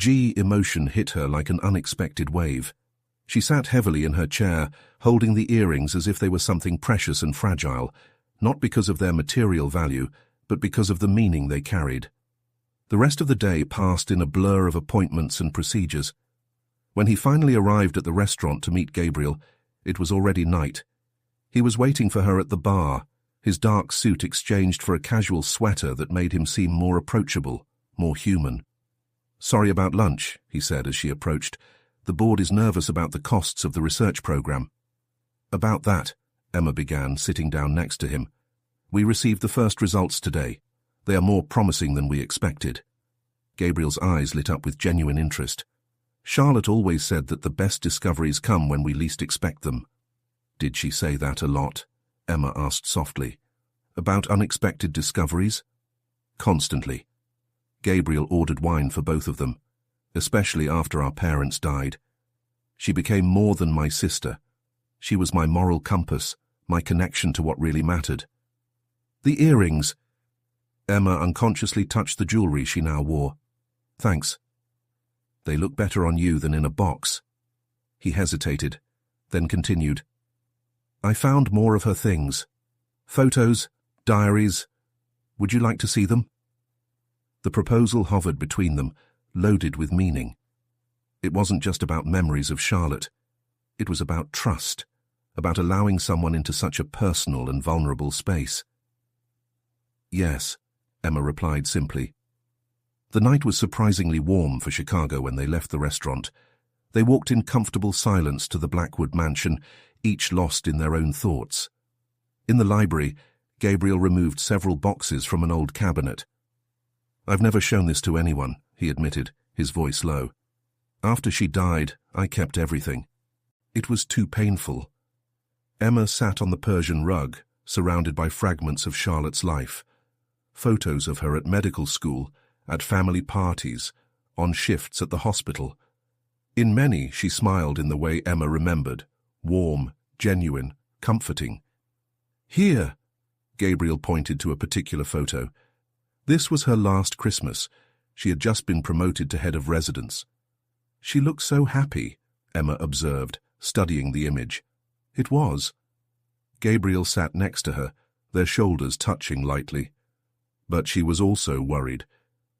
Emotion hit her like an unexpected wave. She sat heavily in her chair, holding the earrings as if they were something precious and fragile, not because of their material value, but because of the meaning they carried. The rest of the day passed in a blur of appointments and procedures. When he finally arrived at the restaurant to meet Gabriel, it was already night. He was waiting for her at the bar, his dark suit exchanged for a casual sweater that made him seem more approachable, more human. Sorry about lunch, he said as she approached. The board is nervous about the costs of the research program. About that, Emma began, sitting down next to him. We received the first results today. They are more promising than we expected. Gabriel's eyes lit up with genuine interest. Charlotte always said that the best discoveries come when we least expect them. Did she say that a lot? Emma asked softly. About unexpected discoveries? Constantly. Gabriel ordered wine for both of them, especially after our parents died. She became more than my sister. She was my moral compass, my connection to what really mattered. The earrings. Emma unconsciously touched the jewelry she now wore. Thanks. They look better on you than in a box. He hesitated, then continued. I found more of her things. Photos, diaries. Would you like to see them? The proposal hovered between them, loaded with meaning. It wasn't just about memories of Charlotte. It was about trust, about allowing someone into such a personal and vulnerable space. Yes, Emma replied simply. The night was surprisingly warm for Chicago when they left the restaurant. They walked in comfortable silence to the Blackwood mansion, each lost in their own thoughts. In the library, Gabriel removed several boxes from an old cabinet. "I've never shown this to anyone," he admitted, his voice low. "After she died, I kept everything. It was too painful." Emma sat on the Persian rug, surrounded by fragments of Charlotte's life. Photos of her at medical school, at family parties, on shifts at the hospital. In many, she smiled in the way Emma remembered, warm, genuine, comforting. "Here," Gabriel pointed to a particular photo. This was her last Christmas. She had just been promoted to head of residence. "She looked so happy," Emma observed, studying the image. It was. Gabriel sat next to her, their shoulders touching lightly. But she was also worried.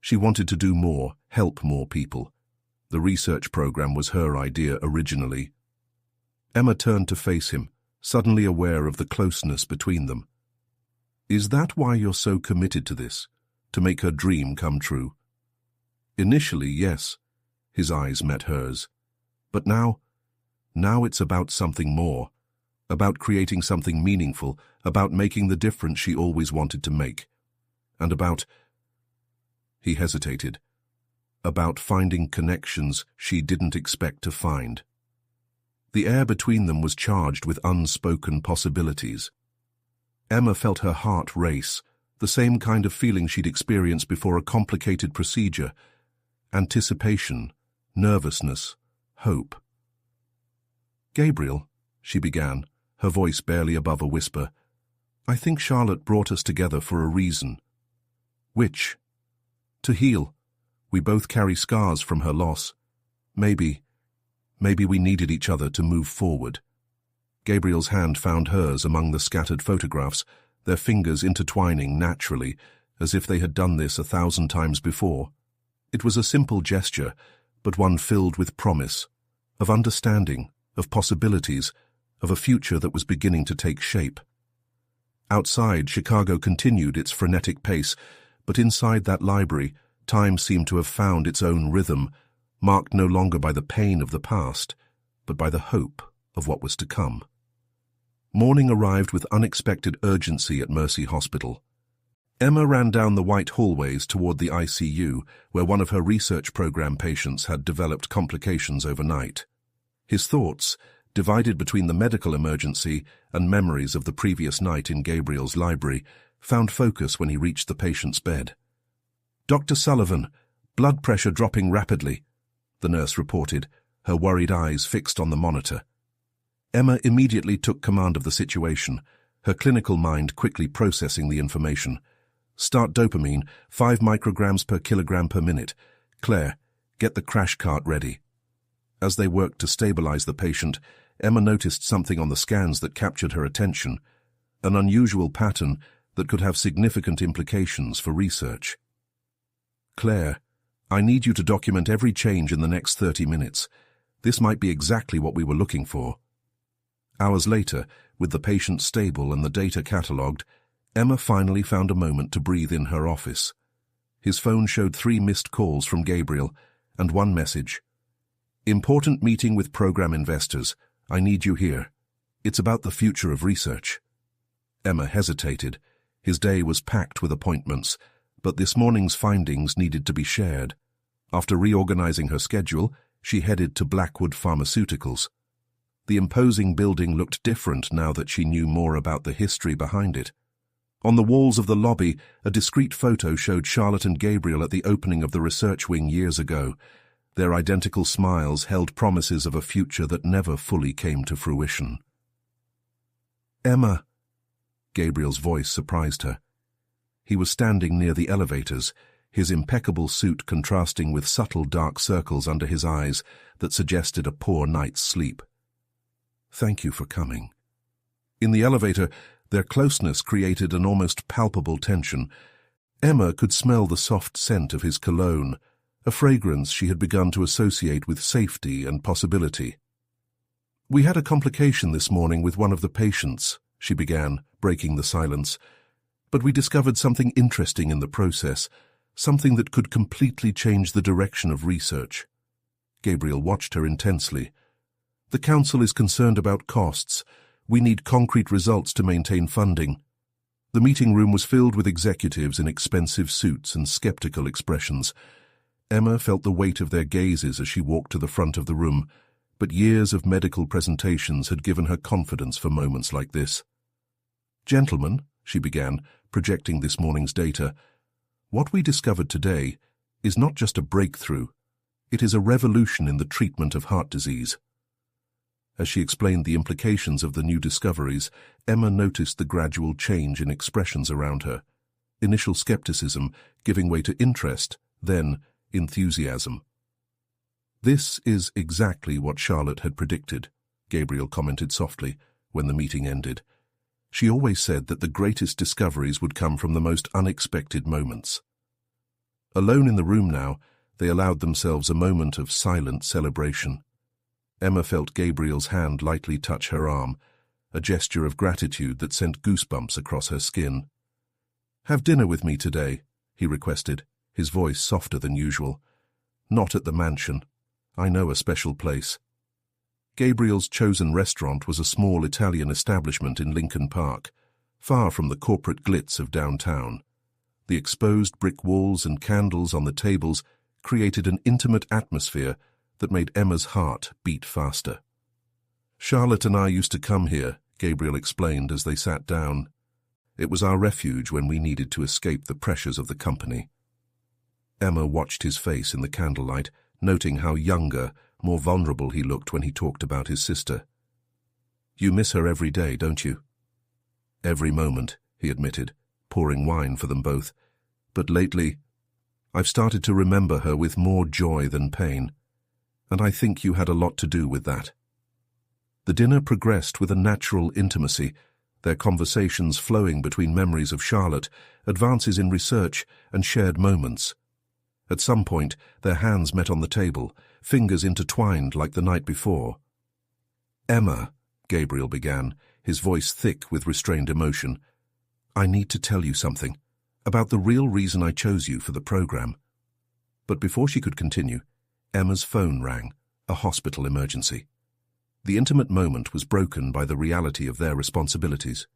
She wanted to do more, help more people. The research program was her idea originally. Emma turned to face him, suddenly aware of the closeness between them. "Is that why you're so committed to this? To make her dream come true?" "Initially, yes." His eyes met hers. "But now it's about something more. About creating something meaningful, about making the difference she always wanted to make. And about—" he hesitated. "About finding connections she didn't expect to find." The air between them was charged with unspoken possibilities. Emma felt her heart race, the same kind of feeling she'd experienced before a complicated procedure. Anticipation, nervousness, hope. "Gabriel," she began, her voice barely above a whisper, "I think Charlotte brought us together for a reason." "Which?" "To heal. We both carry scars from her loss. Maybe we needed each other to move forward." Gabriel's hand found hers among the scattered photographs, their fingers intertwining naturally, as if they had done this 1,000 times before. It was a simple gesture, but one filled with promise, of understanding, of possibilities, of a future that was beginning to take shape. Outside, Chicago continued its frenetic pace, but inside that library, time seemed to have found its own rhythm, marked no longer by the pain of the past, but by the hope of what was to come. Morning arrived with unexpected urgency at Mercy Hospital. Emma ran down the white hallways toward the ICU, where one of her research program patients had developed complications overnight. His thoughts, divided between the medical emergency and memories of the previous night in Gabriel's library, found focus when he reached the patient's bed. "Dr. Sullivan, blood pressure dropping rapidly," the nurse reported, her worried eyes fixed on the monitor. Emma immediately took command of the situation, her clinical mind quickly processing the information. "Start dopamine, 5 micrograms per kilogram per minute. Claire, get the crash cart ready." As they worked to stabilize the patient, Emma noticed something on the scans that captured her attention, an unusual pattern that could have significant implications for research. "Claire, I need you to document every change in the next 30 minutes. This might be exactly what we were looking for." Hours later, with the patient stable and the data catalogued, Emma finally found a moment to breathe in her office. His phone showed 3 missed calls from Gabriel and one message. "Important meeting with program investors. I need you here. It's about the future of research." Emma hesitated. His day was packed with appointments, but this morning's findings needed to be shared. After reorganizing her schedule, she headed to Blackwood Pharmaceuticals. The imposing building looked different now that she knew more about the history behind it. On the walls of the lobby, a discreet photo showed Charlotte and Gabriel at the opening of the research wing years ago. Their identical smiles held promises of a future that never fully came to fruition. "Emma," Gabriel's voice surprised her. He was standing near the elevators, his impeccable suit contrasting with subtle dark circles under his eyes that suggested a poor night's sleep. "Thank you for coming." In the elevator, their closeness created an almost palpable tension. Emma could smell the soft scent of his cologne, a fragrance she had begun to associate with safety and possibility. "We had a complication this morning with one of the patients," she began, breaking the silence. "But we discovered something interesting in the process, something that could completely change the direction of research." Gabriel watched her intensely. "The Council is concerned about costs. We need concrete results to maintain funding." The meeting room was filled with executives in expensive suits and skeptical expressions. Emma felt the weight of their gazes as she walked to the front of the room, but years of medical presentations had given her confidence for moments like this. "Gentlemen," she began, projecting this morning's data, "what we discovered today is not just a breakthrough, it is a revolution in the treatment of heart disease." As she explained the implications of the new discoveries, Emma noticed the gradual change in expressions around her. Initial skepticism giving way to interest, then enthusiasm. "This is exactly what Charlotte had predicted," Gabriel commented softly when the meeting ended. "She always said that the greatest discoveries would come from the most unexpected moments." Alone in the room now, they allowed themselves a moment of silent celebration. Emma felt Gabriel's hand lightly touch her arm, a gesture of gratitude that sent goosebumps across her skin. "Have dinner with me today," he requested, his voice softer than usual. "Not at the mansion. I know a special place." Gabriel's chosen restaurant was a small Italian establishment in Lincoln Park, far from the corporate glitz of downtown. The exposed brick walls and candles on the tables created an intimate atmosphere that made Emma's heart beat faster. "Charlotte and I used to come here," Gabriel explained as they sat down. "It was our refuge when we needed to escape the pressures of the company." Emma watched his face in the candlelight, noting how younger, more vulnerable he looked when he talked about his sister. "You miss her every day, don't you?" "Every moment," he admitted, pouring wine for them both. "But lately, I've started to remember her with more joy than pain. And I think you had a lot to do with that." The dinner progressed with a natural intimacy, their conversations flowing between memories of Charlotte, advances in research, and shared moments. At some point, their hands met on the table, fingers intertwined like the night before. "Emma," Gabriel began, his voice thick with restrained emotion, "I need to tell you something about the real reason I chose you for the program." But before she could continue, Emma's phone rang, a hospital emergency. The intimate moment was broken by the reality of their responsibilities.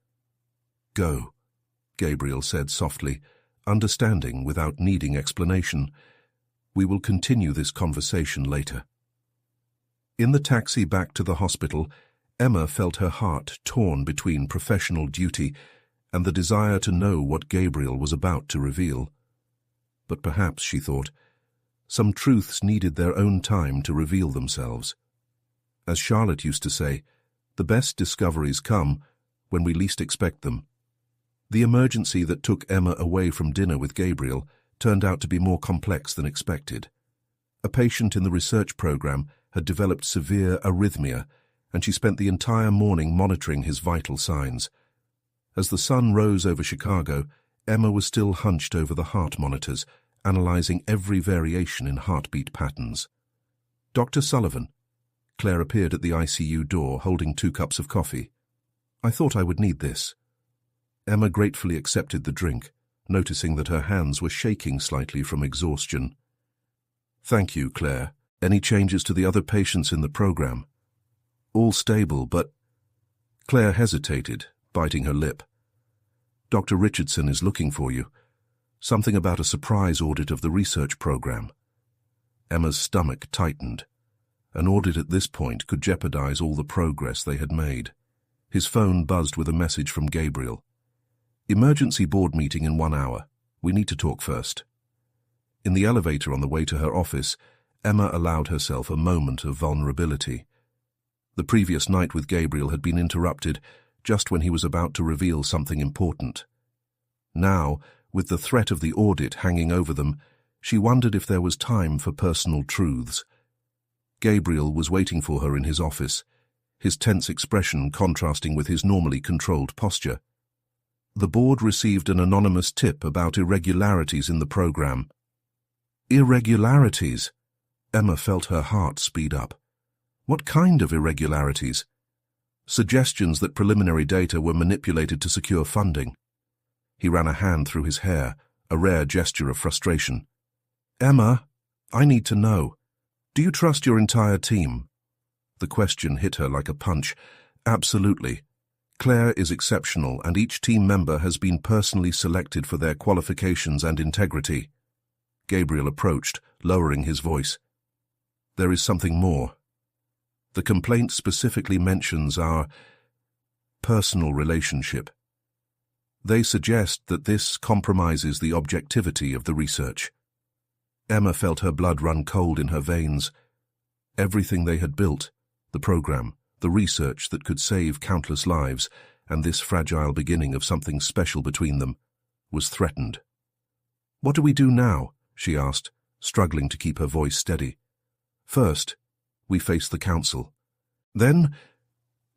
"Go," Gabriel said softly, understanding without needing explanation. "We will continue this conversation later." In the taxi back to the hospital, Emma felt her heart torn between professional duty and the desire to know what Gabriel was about to reveal. But perhaps, she thought, some truths needed their own time to reveal themselves. As Charlotte used to say, the best discoveries come when we least expect them. The emergency that took Emma away from dinner with Gabriel turned out to be more complex than expected. A patient in the research program had developed severe arrhythmia, and she spent the entire morning monitoring his vital signs. As the sun rose over Chicago, Emma was still hunched over the heart monitors, analyzing every variation in heartbeat patterns. "Dr. Sullivan." Claire appeared at the ICU door, holding 2 cups of coffee. "I thought I would need this." Emma gratefully accepted the drink, noticing that her hands were shaking slightly from exhaustion. "Thank you, Claire. Any changes to the other patients in the program?" "All stable, but—" Claire hesitated, biting her lip. "Dr. Richardson is looking for you. Something about a surprise audit of the research program." Emma's stomach tightened. An audit at this point could jeopardize all the progress they had made. His phone buzzed with a message from Gabriel. "Emergency board meeting in 1 hour. We need to talk first." In the elevator on the way to her office, Emma allowed herself a moment of vulnerability. The previous night with Gabriel had been interrupted just when he was about to reveal something important. Now, with the threat of the audit hanging over them, she wondered if there was time for personal truths. Gabriel was waiting for her in his office, his tense expression contrasting with his normally controlled posture. The board received an anonymous tip about irregularities in the program. Irregularities? Emma felt her heart speed up. What kind of irregularities? Suggestions that preliminary data were manipulated to secure funding. He ran a hand through his hair, a rare gesture of frustration. Emma, I need to know. Do you trust your entire team? The question hit her like a punch. Absolutely. Claire is exceptional, and each team member has been personally selected for their qualifications and integrity. Gabriel approached, lowering his voice. There is something more. The complaint specifically mentions our personal relationship. They suggest that this compromises the objectivity of the research. Emma felt her blood run cold in her veins. Everything they had built, the program, the research that could save countless lives, and this fragile beginning of something special between them, was threatened. What do we do now? She asked, struggling to keep her voice steady. First, we face the council. Then,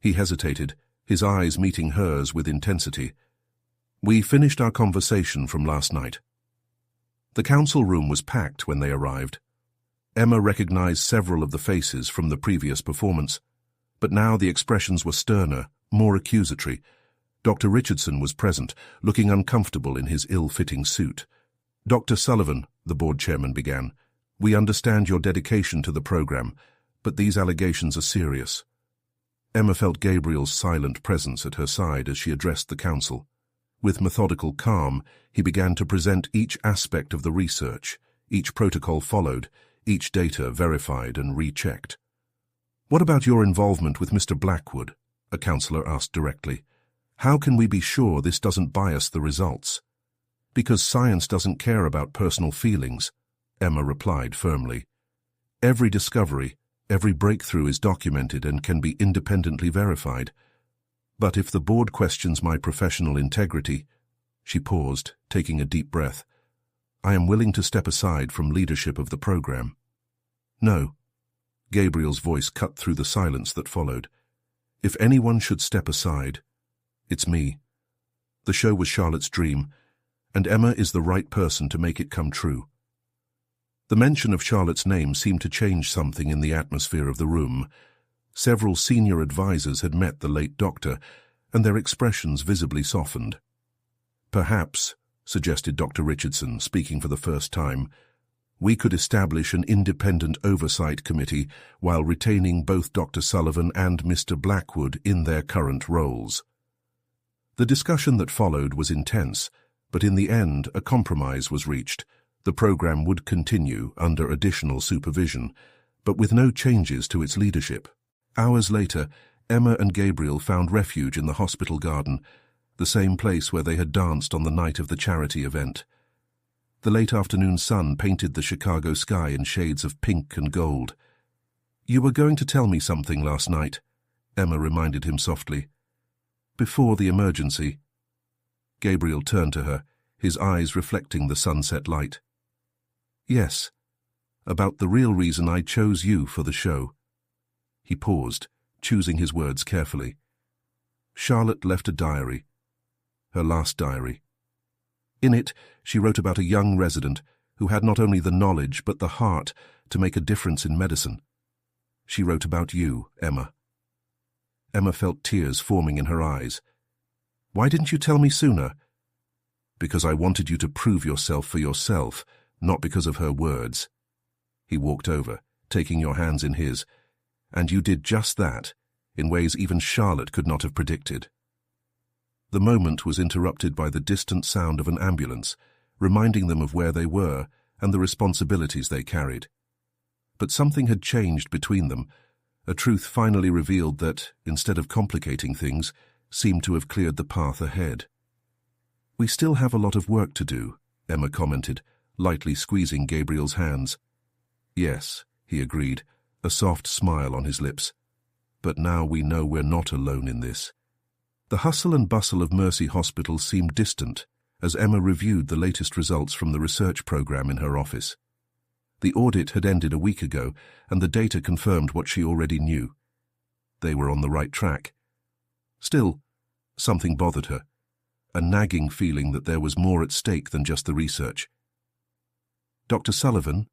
he hesitated, his eyes meeting hers with intensity. We finished our conversation from last night. The council room was packed when they arrived. Emma recognized several of the faces from the previous performance, but now the expressions were sterner, more accusatory. Dr. Richardson was present, looking uncomfortable in his ill-fitting suit. Dr. Sullivan, the board chairman began, we understand your dedication to the program, but these allegations are serious. Emma felt Gabriel's silent presence at her side as she addressed the council. With methodical calm, he began to present each aspect of the research, each protocol followed, each data verified and rechecked. What about your involvement with Mr. Blackwood? A councillor asked directly. How can we be sure this doesn't bias the results? Because science doesn't care about personal feelings, Emma replied firmly. Every discovery, every breakthrough is documented and can be independently verified. But if the board questions my professional integrity, she paused, taking a deep breath, I am willing to step aside from leadership of the program. No. Gabriel's voice cut through the silence that followed. If anyone should step aside, it's me. The show was Charlotte's dream, and Emma is the right person to make it come true. The mention of Charlotte's name seemed to change something in the atmosphere of the room. Several senior advisors had met the late doctor, and their expressions visibly softened. Perhaps, suggested Dr. Richardson, speaking for the first time, we could establish an independent oversight committee while retaining both Dr. Sullivan and Mr. Blackwood in their current roles. The discussion that followed was intense, but in the end a compromise was reached. The program would continue under additional supervision, but with no changes to its leadership. Hours later, Emma and Gabriel found refuge in the hospital garden, the same place where they had danced on the night of the charity event. The late afternoon sun painted the Chicago sky in shades of pink and gold. You were going to tell me something last night, Emma reminded him softly. Before the emergency. Gabriel turned to her, his eyes reflecting the sunset light. Yes, about the real reason I chose you for the show. He paused, choosing his words carefully. Charlotte left a diary, her last diary. In it, she wrote about a young resident who had not only the knowledge but the heart to make a difference in medicine. She wrote about you, Emma. Emma felt tears forming in her eyes. Why didn't you tell me sooner? Because I wanted you to prove yourself for yourself, not because of her words. He walked over, taking your hands in his, and you did just that, in ways even Charlotte could not have predicted. The moment was interrupted by the distant sound of an ambulance, reminding them of where they were and the responsibilities they carried. But something had changed between them, a truth finally revealed that, instead of complicating things, seemed to have cleared the path ahead. We still have a lot of work to do, Emma commented, lightly squeezing Gabriel's hands. Yes, he agreed, a soft smile on his lips. But now we know we're not alone in this. The hustle and bustle of Mercy Hospital seemed distant as Emma reviewed the latest results from the research program in her office. The audit had ended a week ago, and the data confirmed what she already knew. They were on the right track. Still, something bothered her, a nagging feeling that there was more at stake than just the research. Dr. Sullivan?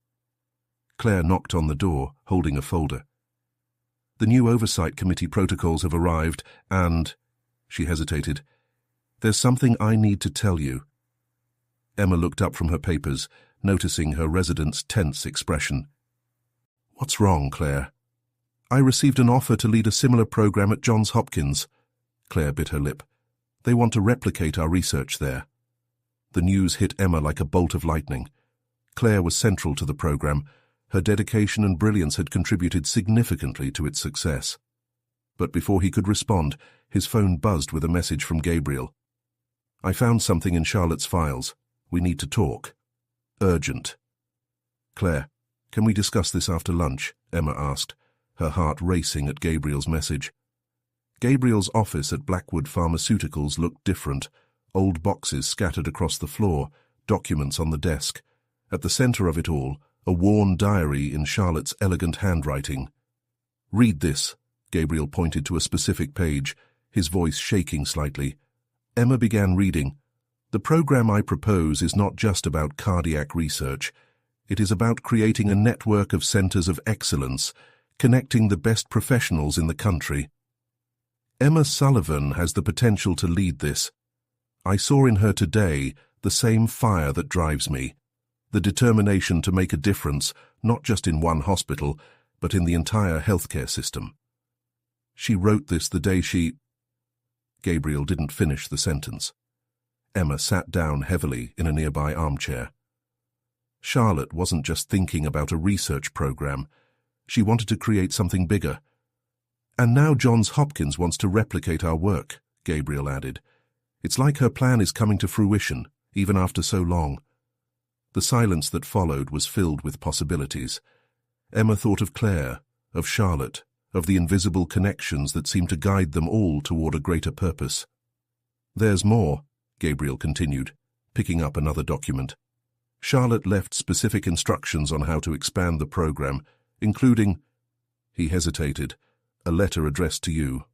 Claire knocked on the door, holding a folder. The new oversight committee protocols have arrived and... She hesitated. There's something I need to tell you. Emma looked up from her papers, noticing her resident's tense expression. What's wrong, Claire? I received an offer to lead a similar program at Johns Hopkins. Claire bit her lip. They want to replicate our research there. The news hit Emma like a bolt of lightning. Claire was central to the program. Her dedication and brilliance had contributed significantly to its success. But before he could respond, his phone buzzed with a message from Gabriel. I found something in Charlotte's files. We need to talk. Urgent. Claire, can we discuss this after lunch? Emma asked, her heart racing at Gabriel's message. Gabriel's office at Blackwood Pharmaceuticals looked different. Old boxes scattered across the floor, documents on the desk. At the center of it all, a worn diary in Charlotte's elegant handwriting. Read this. Gabriel pointed to a specific page, his voice shaking slightly. Emma began reading. The program I propose is not just about cardiac research. It is about creating a network of centers of excellence, connecting the best professionals in the country. Emma Sullivan has the potential to lead this. I saw in her today the same fire that drives me, the determination to make a difference, not just in one hospital, but in the entire healthcare system. She wrote this the day she... Gabriel didn't finish the sentence. Emma sat down heavily in a nearby armchair. Charlotte wasn't just thinking about a research program. She wanted to create something bigger. And now Johns Hopkins wants to replicate our work, Gabriel added. It's like her plan is coming to fruition, even after so long. The silence that followed was filled with possibilities. Emma thought of Claire, of Charlotte, of the invisible connections that seemed to guide them all toward a greater purpose. There's more, Gabriel continued, picking up another document. Charlotte left specific instructions on how to expand the program, including... He hesitated. A letter addressed to you.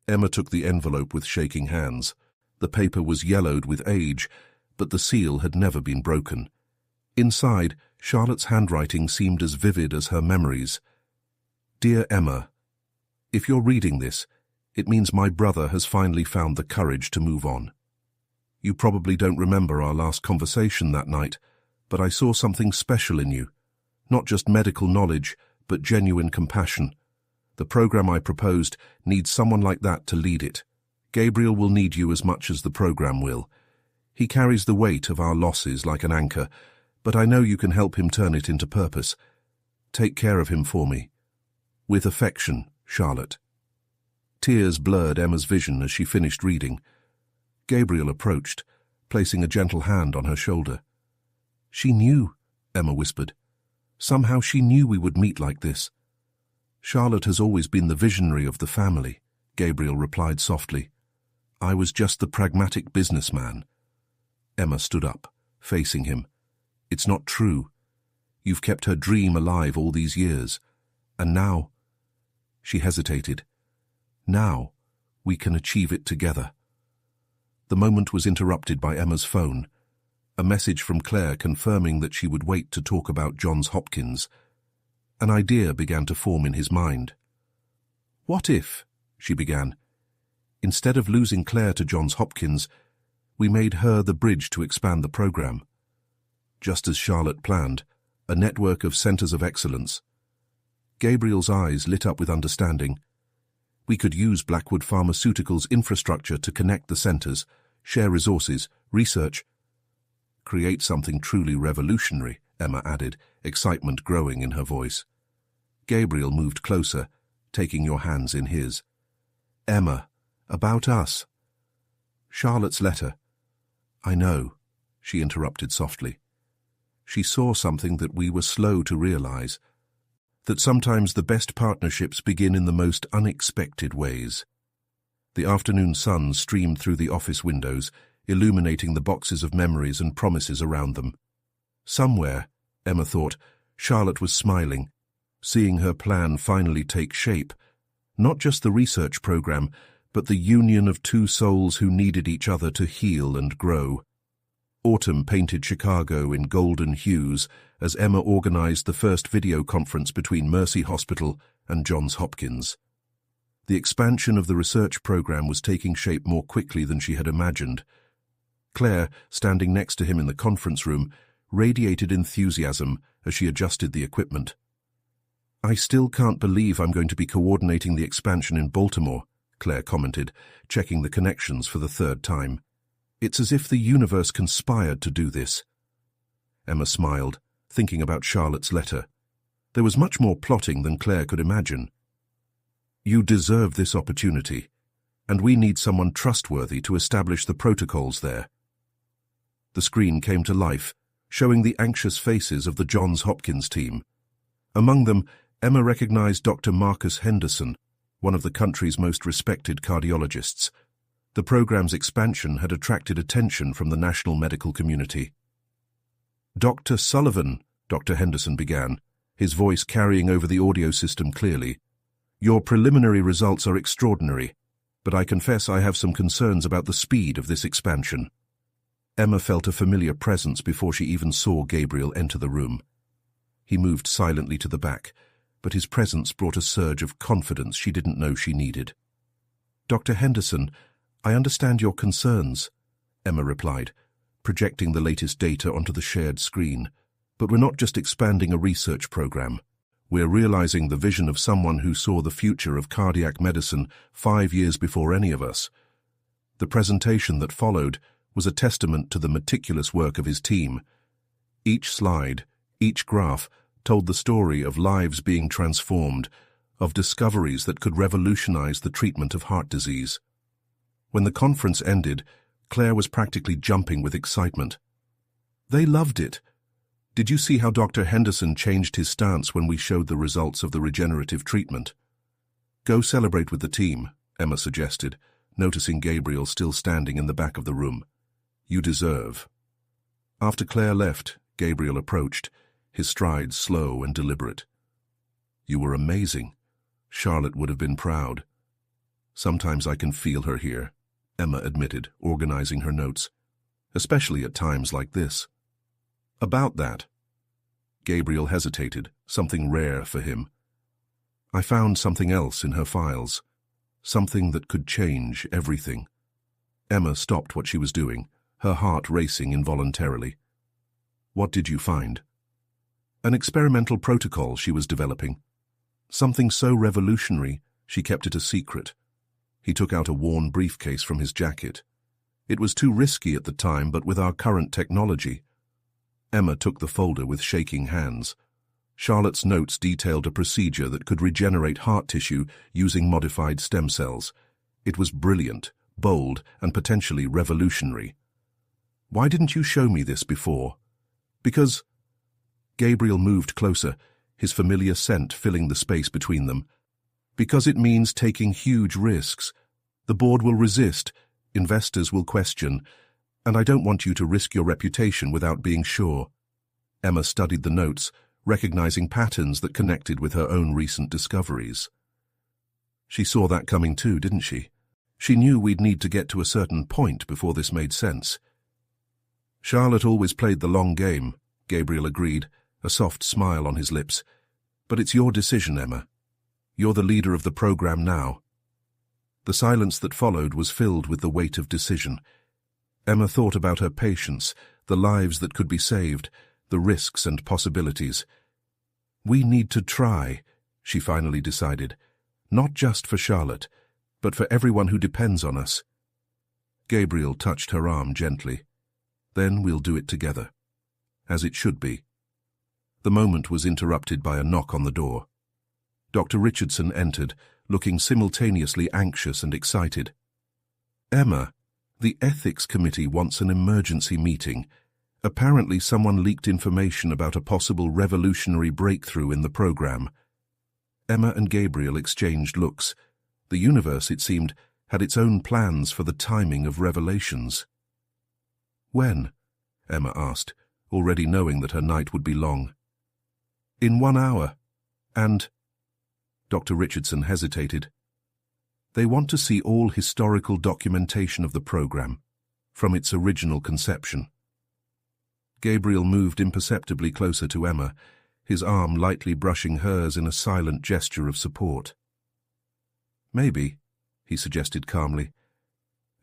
Emma took the envelope with shaking hands. The paper was yellowed with age, but the seal had never been broken. Inside, Charlotte's handwriting seemed as vivid as her memories. Dear Emma, if you're reading this, it means my brother has finally found the courage to move on. You probably don't remember our last conversation that night, but I saw something special in you. Not just medical knowledge, but genuine compassion. The program I proposed needs someone like that to lead it. Gabriel will need you as much as the program will. He carries the weight of our losses like an anchor, but I know you can help him turn it into purpose. Take care of him for me. With affection, Charlotte. Tears blurred Emma's vision as she finished reading. Gabriel approached, placing a gentle hand on her shoulder. She knew, Emma whispered. Somehow she knew we would meet like this. Charlotte has always been the visionary of the family, Gabriel replied softly. I was just the pragmatic businessman. Emma stood up, facing him. It's not true. You've kept her dream alive all these years. And now... She hesitated. Now, we can achieve it together. The moment was interrupted by Emma's phone. A message from Claire confirming that she would wait to talk about Johns Hopkins. An idea began to form in his mind. What if, she began, instead of losing Claire to Johns Hopkins, we made her the bridge to expand the program? Just as Charlotte planned, a network of centers of excellence. Gabriel's eyes lit up with understanding. We could use Blackwood Pharmaceuticals' infrastructure to connect the centers, share resources, research. Create something truly revolutionary, Emma added, excitement growing in her voice. Gabriel moved closer, taking your hands in his. Emma, about us. Charlotte's letter. I know, she interrupted softly. She saw something that we were slow to realize, that sometimes the best partnerships begin in the most unexpected ways. The afternoon sun streamed through the office windows, illuminating the boxes of memories and promises around them. Somewhere, Emma thought, Charlotte was smiling, seeing her plan finally take shape. Not just the research program, but the union of two souls who needed each other to heal and grow. Autumn painted Chicago in golden hues as Emma organized the first video conference between Mercy Hospital and Johns Hopkins. The expansion of the research program was taking shape more quickly than she had imagined. Claire, standing next to him in the conference room, radiated enthusiasm as she adjusted the equipment. "I still can't believe I'm going to be coordinating the expansion in Baltimore," Claire commented, checking the connections for the third time. "It's as if the universe conspired to do this." Emma smiled, thinking about Charlotte's letter. There was much more plotting than Claire could imagine. "You deserve this opportunity, and we need someone trustworthy to establish the protocols there." The screen came to life, showing the anxious faces of the Johns Hopkins team. Among them, Emma recognized Dr. Marcus Henderson, one of the country's most respected cardiologists. The program's expansion had attracted attention from the national medical community. "Dr. Sullivan," Dr. Henderson began, his voice carrying over the audio system clearly, "your preliminary results are extraordinary, but I confess I have some concerns about the speed of this expansion." Emma felt a familiar presence before she even saw Gabriel enter the room. He moved silently to the back, but his presence brought a surge of confidence she didn't know she needed. "Dr. Henderson, I understand your concerns," Emma replied, projecting the latest data onto the shared screen. "But we're not just expanding a research program. We're realizing the vision of someone who saw the future of cardiac medicine 5 years before any of us." The presentation that followed was a testament to the meticulous work of his team. Each slide, each graph, told the story of lives being transformed, of discoveries that could revolutionize the treatment of heart disease. When the conference ended, Claire was practically jumping with excitement. "They loved it. Did you see how Dr. Henderson changed his stance when we showed the results of the regenerative treatment?" "Go celebrate with the team," Emma suggested, noticing Gabriel still standing in the back of the room. "You deserve." After Claire left, Gabriel approached, his strides slow and deliberate. "You were amazing. Charlotte would have been proud." "Sometimes I can feel her here," Emma admitted, organizing her notes, "especially at times like this." "About that." Gabriel hesitated, something rare for him. "I found something else in her files, something that could change everything." Emma stopped what she was doing, her heart racing involuntarily. "What did you find?" "An experimental protocol she was developing. Something so revolutionary, she kept it a secret." He took out a worn briefcase from his jacket. "It was too risky at the time, but with our current technology." Emma took the folder with shaking hands. Charlotte's notes detailed a procedure that could regenerate heart tissue using modified stem cells. It was brilliant, bold, and potentially revolutionary. "Why didn't you show me this before?" "Because—" Gabriel moved closer, his familiar scent filling the space between them. "Because it means taking huge risks. The board will resist, investors will question, and I don't want you to risk your reputation without being sure." Emma studied the notes, recognizing patterns that connected with her own recent discoveries. She saw that coming too, didn't she? She knew we'd need to get to a certain point before this made sense. "Charlotte always played the long game," Gabriel agreed, a soft smile on his lips. "But it's your decision, Emma. You're the leader of the program now." The silence that followed was filled with the weight of decision. Emma thought about her patients, the lives that could be saved, the risks and possibilities. "We need to try," she finally decided, "not just for Charlotte, but for everyone who depends on us." Gabriel touched her arm gently. "Then we'll do it together. As it should be." The moment was interrupted by a knock on the door. Dr. Richardson entered, looking simultaneously anxious and excited. "Emma, the Ethics Committee wants an emergency meeting. Apparently someone leaked information about a possible revolutionary breakthrough in the program." Emma and Gabriel exchanged looks. The universe, it seemed, had its own plans for the timing of revelations. "When?" Emma asked, already knowing that her night would be long. "In 1 hour. And—" Dr. Richardson hesitated. "They want to see all historical documentation of the program, from its original conception." Gabriel moved imperceptibly closer to Emma, his arm lightly brushing hers in a silent gesture of support. "Maybe," he suggested calmly.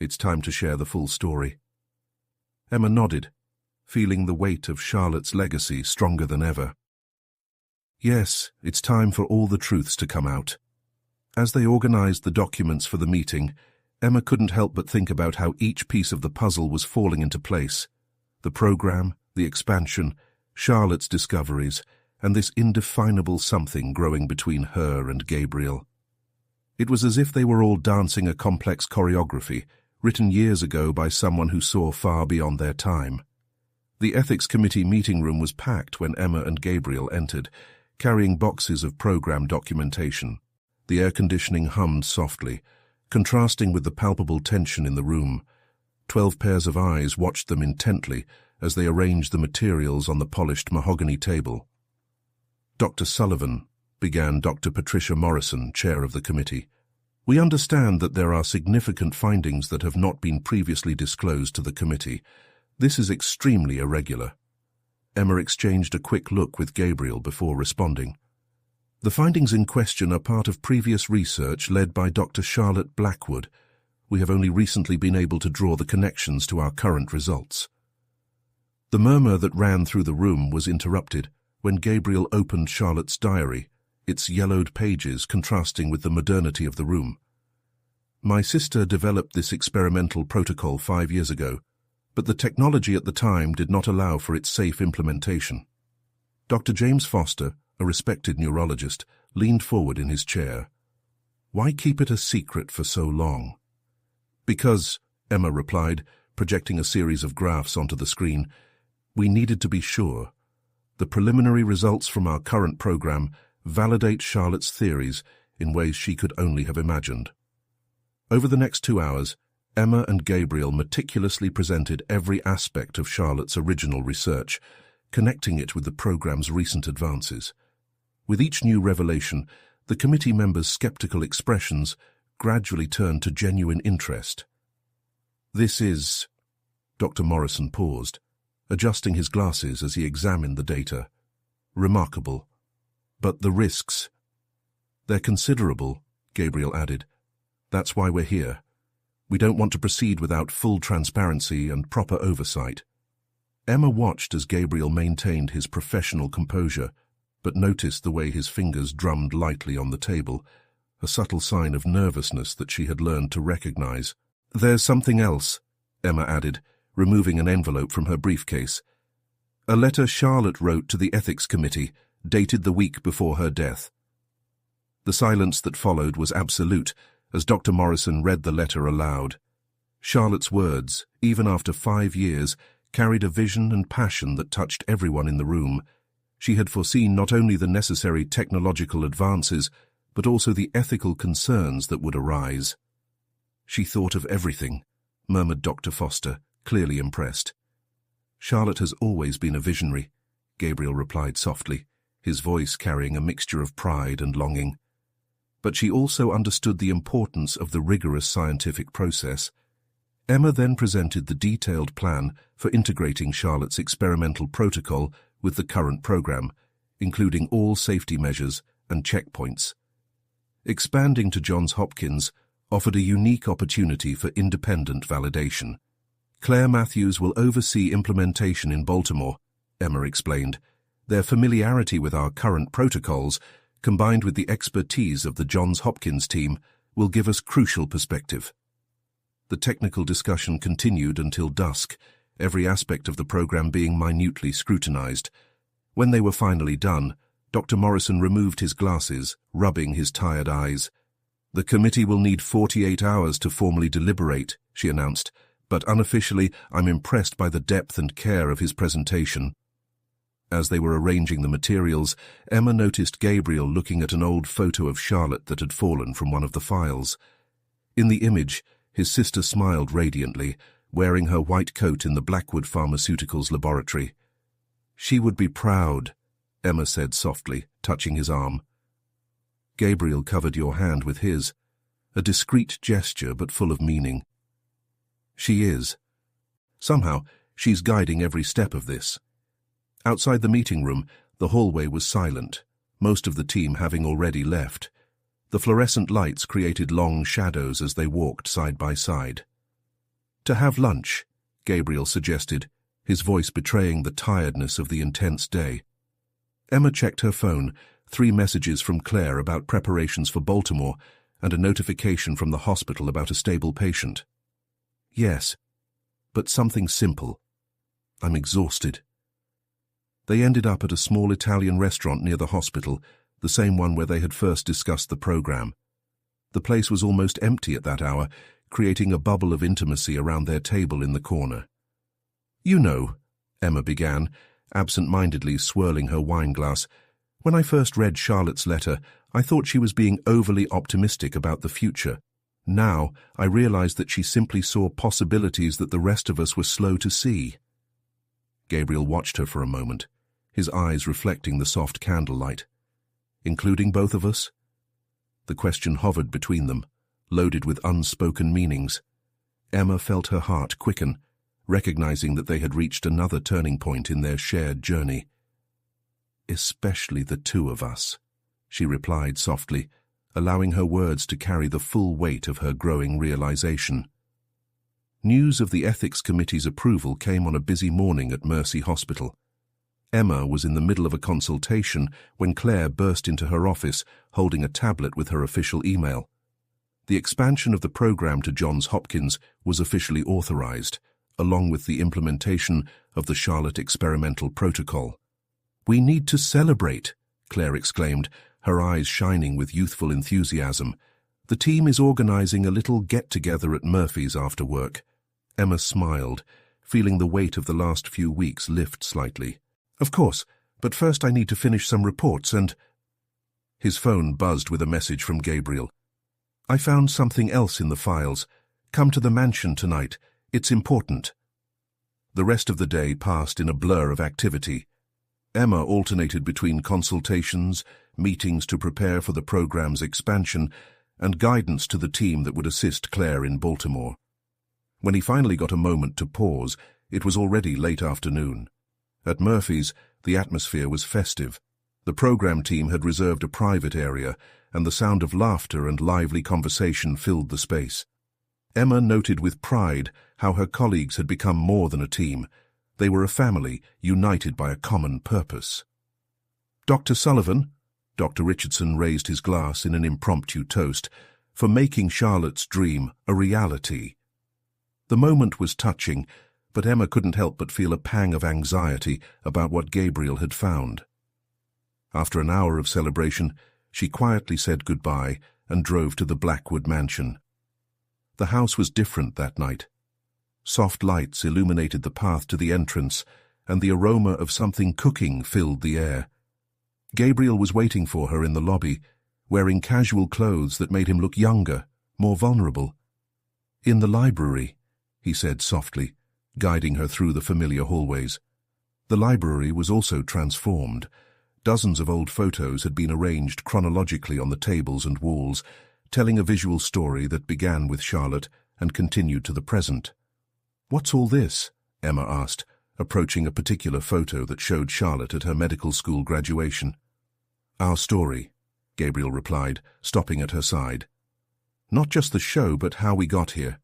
"It's time to share the full story." Emma nodded, feeling the weight of Charlotte's legacy stronger than ever. Yes, it's time for all the truths to come out. As they organized the documents for the meeting, Emma couldn't help but think about how each piece of the puzzle was falling into place. The program, the expansion, Charlotte's discoveries, and this indefinable something growing between her and Gabriel. It was as if they were all dancing a complex choreography, written years ago by someone who saw far beyond their time. The Ethics Committee meeting room was packed when Emma and Gabriel entered, carrying boxes of program documentation. The air conditioning hummed softly, contrasting with the palpable tension in the room. 12 pairs of eyes watched them intently as they arranged the materials on the polished mahogany table. "Dr. Sullivan," began Dr. Patricia Morrison, chair of the committee, "we understand that there are significant findings that have not been previously disclosed to the committee. This is extremely irregular." Emma exchanged a quick look with Gabriel before responding. "The findings in question are part of previous research led by Dr. Charlotte Blackwood. We have only recently been able to draw the connections to our current results." The murmur that ran through the room was interrupted when Gabriel opened Charlotte's diary, its yellowed pages contrasting with the modernity of the room. "My sister developed this experimental protocol 5 years ago, but the technology at the time did not allow for its safe implementation." Dr. James Foster, a respected neurologist, leaned forward in his chair. "Why keep it a secret for so long?" "Because," Emma replied, projecting a series of graphs onto the screen, "we needed to be sure. The preliminary results from our current program validate Charlotte's theories in ways she could only have imagined." Over the next 2 hours, Emma and Gabriel meticulously presented every aspect of Charlotte's original research, connecting it with the program's recent advances. With each new revelation, the committee members' skeptical expressions gradually turned to genuine interest. "This is—" Dr. Morrison paused, adjusting his glasses as he examined the data. "Remarkable. But the risks—" "They're considerable," Gabriel added. "That's why we're here. We don't want to proceed without full transparency and proper oversight." Emma watched as Gabriel maintained his professional composure, but noticed the way his fingers drummed lightly on the table, a subtle sign of nervousness that she had learned to recognize. "There's something else," Emma added, removing an envelope from her briefcase. "A letter Charlotte wrote to the Ethics Committee, dated the week before her death." The silence that followed was absolute as Dr. Morrison read the letter aloud. Charlotte's words, even after 5 years, carried a vision and passion that touched everyone in the room. She had foreseen not only the necessary technological advances, but also the ethical concerns that would arise. "She thought of everything," murmured Dr. Foster, clearly impressed. "Charlotte has always been a visionary," Gabriel replied softly, his voice carrying a mixture of pride and longing. "But she also understood the importance of the rigorous scientific process." Emma then presented the detailed plan for integrating Charlotte's experimental protocol with the current program, including all safety measures and checkpoints. Expanding to Johns Hopkins offered a unique opportunity for independent validation. "Claire Matthews will oversee implementation in Baltimore," Emma explained. "Their familiarity with our current protocols, combined with the expertise of the Johns Hopkins team, will give us crucial perspective." The technical discussion continued until dusk, every aspect of the program being minutely scrutinized. When they were finally done, Dr. Morrison removed his glasses, rubbing his tired eyes. "The committee will need 48 hours to formally deliberate," she announced, "but unofficially I'm impressed by the depth and care of his presentation." As they were arranging the materials, Emma noticed Gabriel looking at an old photo of Charlotte that had fallen from one of the files. In the image, his sister smiled radiantly, wearing her white coat in the Blackwood Pharmaceuticals laboratory. "She would be proud," Emma said softly, touching his arm. Gabriel covered your hand with his, a discreet gesture but full of meaning. "She is. Somehow, she's guiding every step of this." Outside the meeting room, The hallway was silent, most of the team having already left. The fluorescent lights created long shadows as they walked side by side. "To have lunch," Gabriel suggested, his voice betraying the tiredness of the intense day. Emma checked her phone, 3 messages from Claire about preparations for Baltimore, and a notification from the hospital about a stable patient. "Yes, but something simple. I'm exhausted." They ended up at a small Italian restaurant near the hospital, the same one where they had first discussed the program. The place was almost empty at that hour, creating a bubble of intimacy around their table in the corner. "You know," Emma began, absent-mindedly swirling her wineglass, "when I first read Charlotte's letter, I thought she was being overly optimistic about the future. Now, I realized that she simply saw possibilities that the rest of us were slow to see." Gabriel watched her for a moment, his eyes reflecting the soft candlelight. "Including both of us?" The question hovered between them, loaded with unspoken meanings. Emma felt her heart quicken, recognizing that they had reached another turning point in their shared journey. "Especially the 2 of us," she replied softly, allowing her words to carry the full weight of her growing realization. News of the Ethics Committee's approval came on a busy morning at Mercy Hospital. Emma was in the middle of a consultation when Claire burst into her office, holding a tablet with her official email. The expansion of the program to Johns Hopkins was officially authorized, along with the implementation of the Charlotte Experimental Protocol. "We need to celebrate," Claire exclaimed, her eyes shining with youthful enthusiasm. "The team is organizing a little get-together at Murphy's after work." Emma smiled, feeling the weight of the last few weeks lift slightly. "Of course, but first I need to finish some reports and—" His phone buzzed with a message from Gabriel. "I found something else in the files. Come to the mansion tonight. It's important." The rest of the day passed in a blur of activity. Emma alternated between consultations, meetings to prepare for the program's expansion, and guidance to the team that would assist Claire in Baltimore. When he finally got a moment to pause, it was already late afternoon. At Murphy's, the atmosphere was festive. The program team had reserved a private area, and the sound of laughter and lively conversation filled the space. Emma noted with pride how her colleagues had become more than a team. They were a family, united by a common purpose. "Dr. Sullivan," Dr. Richardson raised his glass in an impromptu toast, "for making Charlotte's dream a reality." The moment was touching, but Emma couldn't help but feel a pang of anxiety about what Gabriel had found. After an hour of celebration, she quietly said goodbye and drove to the Blackwood mansion. The house was different that night. Soft lights illuminated the path to the entrance, and the aroma of something cooking filled the air. Gabriel was waiting for her in the lobby, wearing casual clothes that made him look younger, more vulnerable. "In the library," he said softly, guiding her through the familiar hallways. The library was also transformed. Dozens of old photos had been arranged chronologically on the tables and walls, telling a visual story that began with Charlotte and continued to the present. "What's all this?" Emma asked, approaching a particular photo that showed Charlotte at her medical school graduation. "Our story," Gabriel replied, stopping at her side. "Not just the show, but how we got here.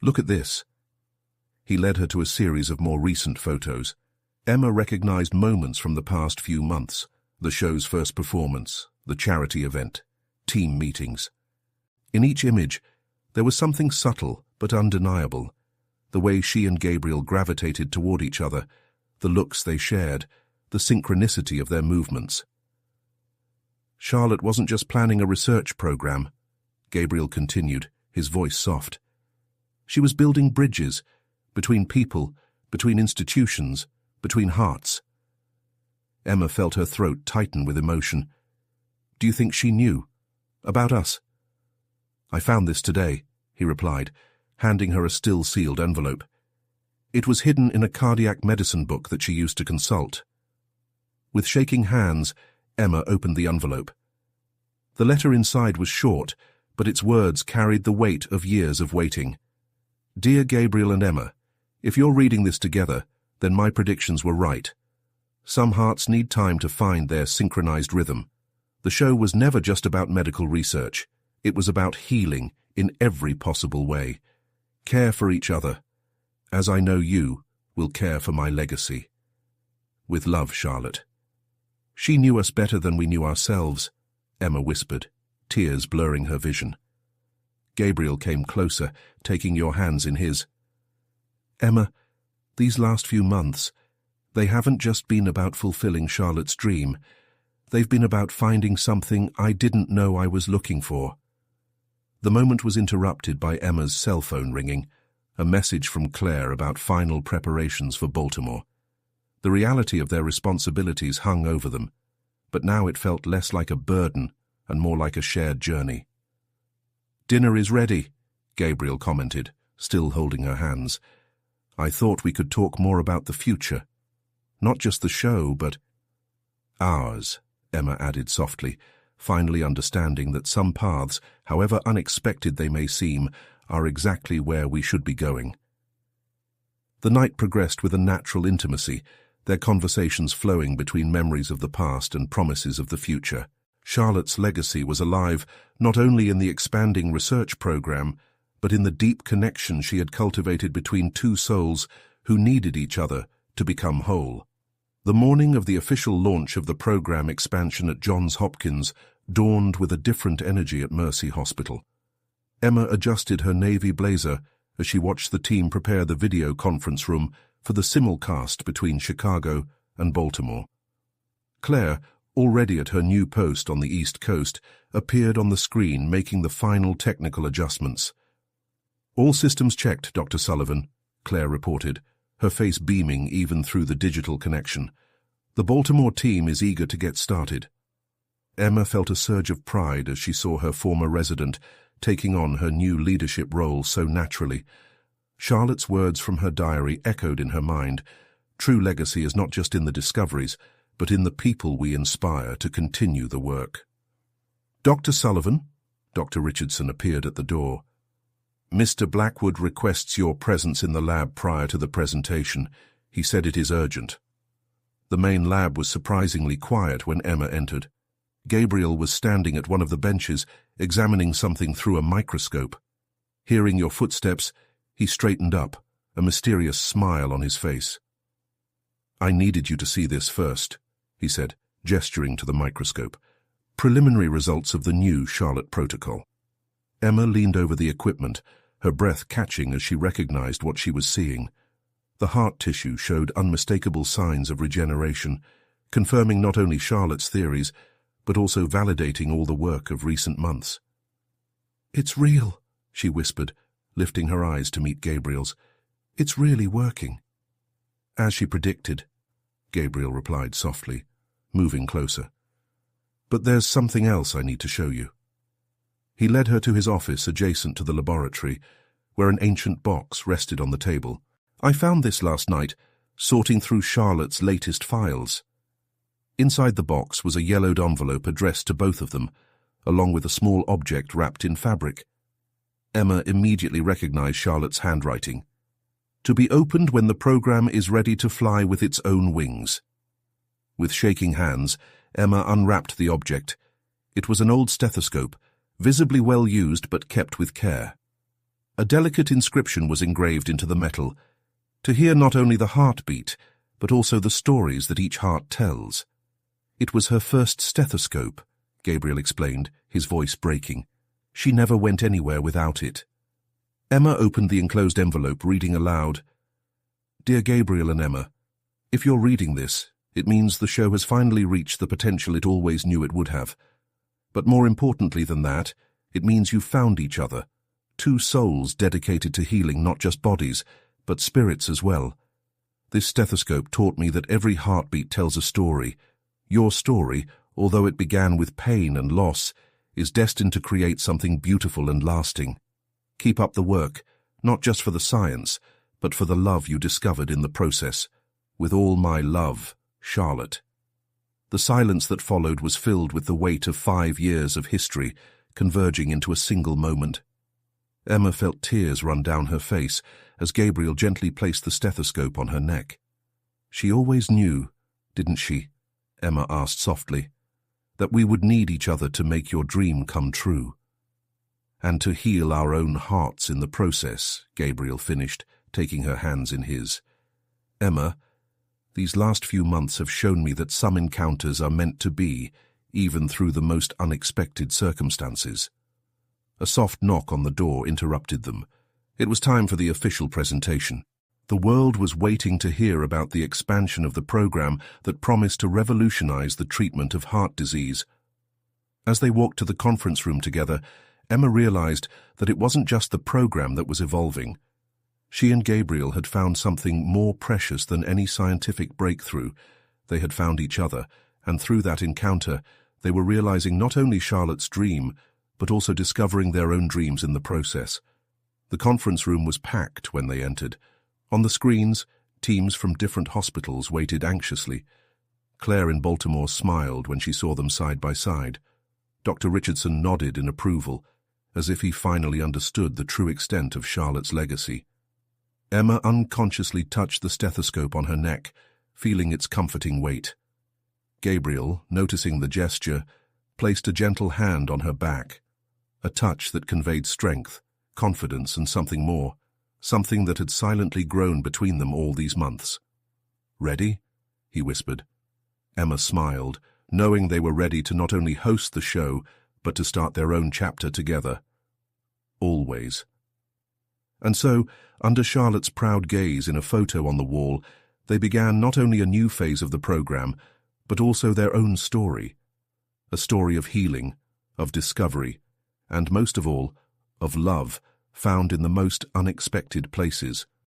Look at this." He led her to a series of more recent photos. Emma recognized moments from the past few months: the show's first performance, the charity event, team meetings. In each image, there was something subtle but undeniable: the way she and Gabriel gravitated toward each other, the looks they shared, the synchronicity of their movements. Charlotte wasn't just planning a research program, Gabriel continued, his voice soft. She was building bridges between people, between institutions, between hearts. Emma felt her throat tighten with emotion. "Do you think she knew? About us?" "I found this today," he replied, handing her a still-sealed envelope. It was hidden in a cardiac medicine book that she used to consult. With shaking hands, Emma opened the envelope. The letter inside was short, but its words carried the weight of years of waiting. "Dear Gabriel and Emma, if you're reading this together, then my predictions were right. Some hearts need time to find their synchronized rhythm. The show was never just about medical research. It was about healing in every possible way. Care for each other, as I know you will care for my legacy. With love, Charlotte. She knew us better than we knew ourselves, Emma whispered, tears blurring her vision. Gabriel came closer, taking your hands in his. Emma, these last few months, they haven't just been about fulfilling Charlotte's dream. They've been about finding something I didn't know I was looking for. The moment was interrupted by Emma's cell phone ringing, a message from Claire about final preparations for Baltimore. The reality of their responsibilities hung over them, but now it felt less like a burden and more like a shared journey. Dinner is ready, Gabriel commented, still holding her hands. I thought we could talk more about the future. Not just the show, but ours, Emma added softly, finally understanding that some paths, however unexpected they may seem, are exactly where we should be going. The night progressed with a natural intimacy, their conversations flowing between memories of the past and promises of the future. Charlotte's legacy was alive not only in the expanding research program, but in the deep connection she had cultivated between two souls who needed each other to become whole. The morning of the official launch of the program expansion at Johns Hopkins dawned with a different energy at Mercy Hospital. Emma adjusted her navy blazer as she watched the team prepare the video conference room for the simulcast between Chicago and Baltimore. Claire, already at her new post on the East Coast, appeared on the screen making the final technical adjustments. All systems checked, Dr. Sullivan, Claire reported, her face beaming even through the digital connection. The Baltimore team is eager to get started. Emma felt a surge of pride as she saw her former resident taking on her new leadership role so naturally. Charlotte's words from her diary echoed in her mind. True legacy is not just in the discoveries, but in the people we inspire to continue the work. Dr. Sullivan, Dr. Richardson appeared at the door. Mr. Blackwood requests your presence in the lab prior to the presentation. He said it is urgent. The main lab was surprisingly quiet when Emma entered. Gabriel was standing at one of the benches, examining something through a microscope. Hearing your footsteps, he straightened up, a mysterious smile on his face. I needed you to see this first, he said, gesturing to the microscope. Preliminary results of the new Charlotte protocol. Emma leaned over the equipment, her breath catching as she recognized what she was seeing. The heart tissue showed unmistakable signs of regeneration, confirming not only Charlotte's theories, but also validating all the work of recent months. It's real, she whispered, lifting her eyes to meet Gabriel's. It's really working. As she predicted, Gabriel replied softly, moving closer. But there's something else I need to show you. He led her to his office adjacent to the laboratory, where an ancient box rested on the table. I found this last night, sorting through Charlotte's latest files. Inside the box was a yellowed envelope addressed to both of them, along with a small object wrapped in fabric. Emma immediately recognized Charlotte's handwriting. To be opened when the program is ready to fly with its own wings. With shaking hands, Emma unwrapped the object. It was an old stethoscope, visibly well used but kept with care. A delicate inscription was engraved into the metal, to hear not only the heartbeat, but also the stories that each heart tells. It was her first stethoscope, Gabriel explained, his voice breaking. She never went anywhere without it. Emma opened the enclosed envelope, reading aloud. Dear Gabriel and Emma, if you're reading this, it means the show has finally reached the potential it always knew it would have. But more importantly than that, it means you've found each other, two souls dedicated to healing not just bodies, but spirits as well. This stethoscope taught me that every heartbeat tells a story. Your story, although it began with pain and loss, is destined to create something beautiful and lasting. Keep up the work, not just for the science, but for the love you discovered in the process. With all my love, Charlotte. The silence that followed was filled with the weight of 5 years of history, converging into a single moment. Emma felt tears run down her face as Gabriel gently placed the stethoscope on her neck. She always knew didn't she?" Emma asked softly. "That we would need each other to make your dream come true. And to heal our own hearts in the process," Gabriel finished, taking her hands in his. "Emma, these last few months have shown me that some encounters are meant to be, even through the most unexpected circumstances." A soft knock on the door interrupted them. It was time for the official presentation. The world was waiting to hear about the expansion of the program that promised to revolutionize the treatment of heart disease. As they walked to the conference room together, Emma realized that it wasn't just the program that was evolving. She and Gabriel had found something more precious than any scientific breakthrough. They had found each other, and through that encounter, they were realizing not only Charlotte's dream, but also discovering their own dreams in the process. The conference room was packed when they entered. On the screens, teams from different hospitals waited anxiously. Claire in Baltimore smiled when she saw them side by side. Dr. Richardson nodded in approval, as if he finally understood the true extent of Charlotte's legacy. Emma unconsciously touched the stethoscope on her neck, feeling its comforting weight. Gabriel, noticing the gesture, placed a gentle hand on her back, a touch that conveyed strength, confidence, and something more, something that had silently grown between them all these months. "Ready?" he whispered. Emma smiled, knowing they were ready to not only host the show, but to start their own chapter together. Always. And so, under Charlotte's proud gaze in a photo on the wall, they began not only a new phase of the program, but also their own story. A story of healing, of discovery, and most of all, of love, found in the most unexpected places.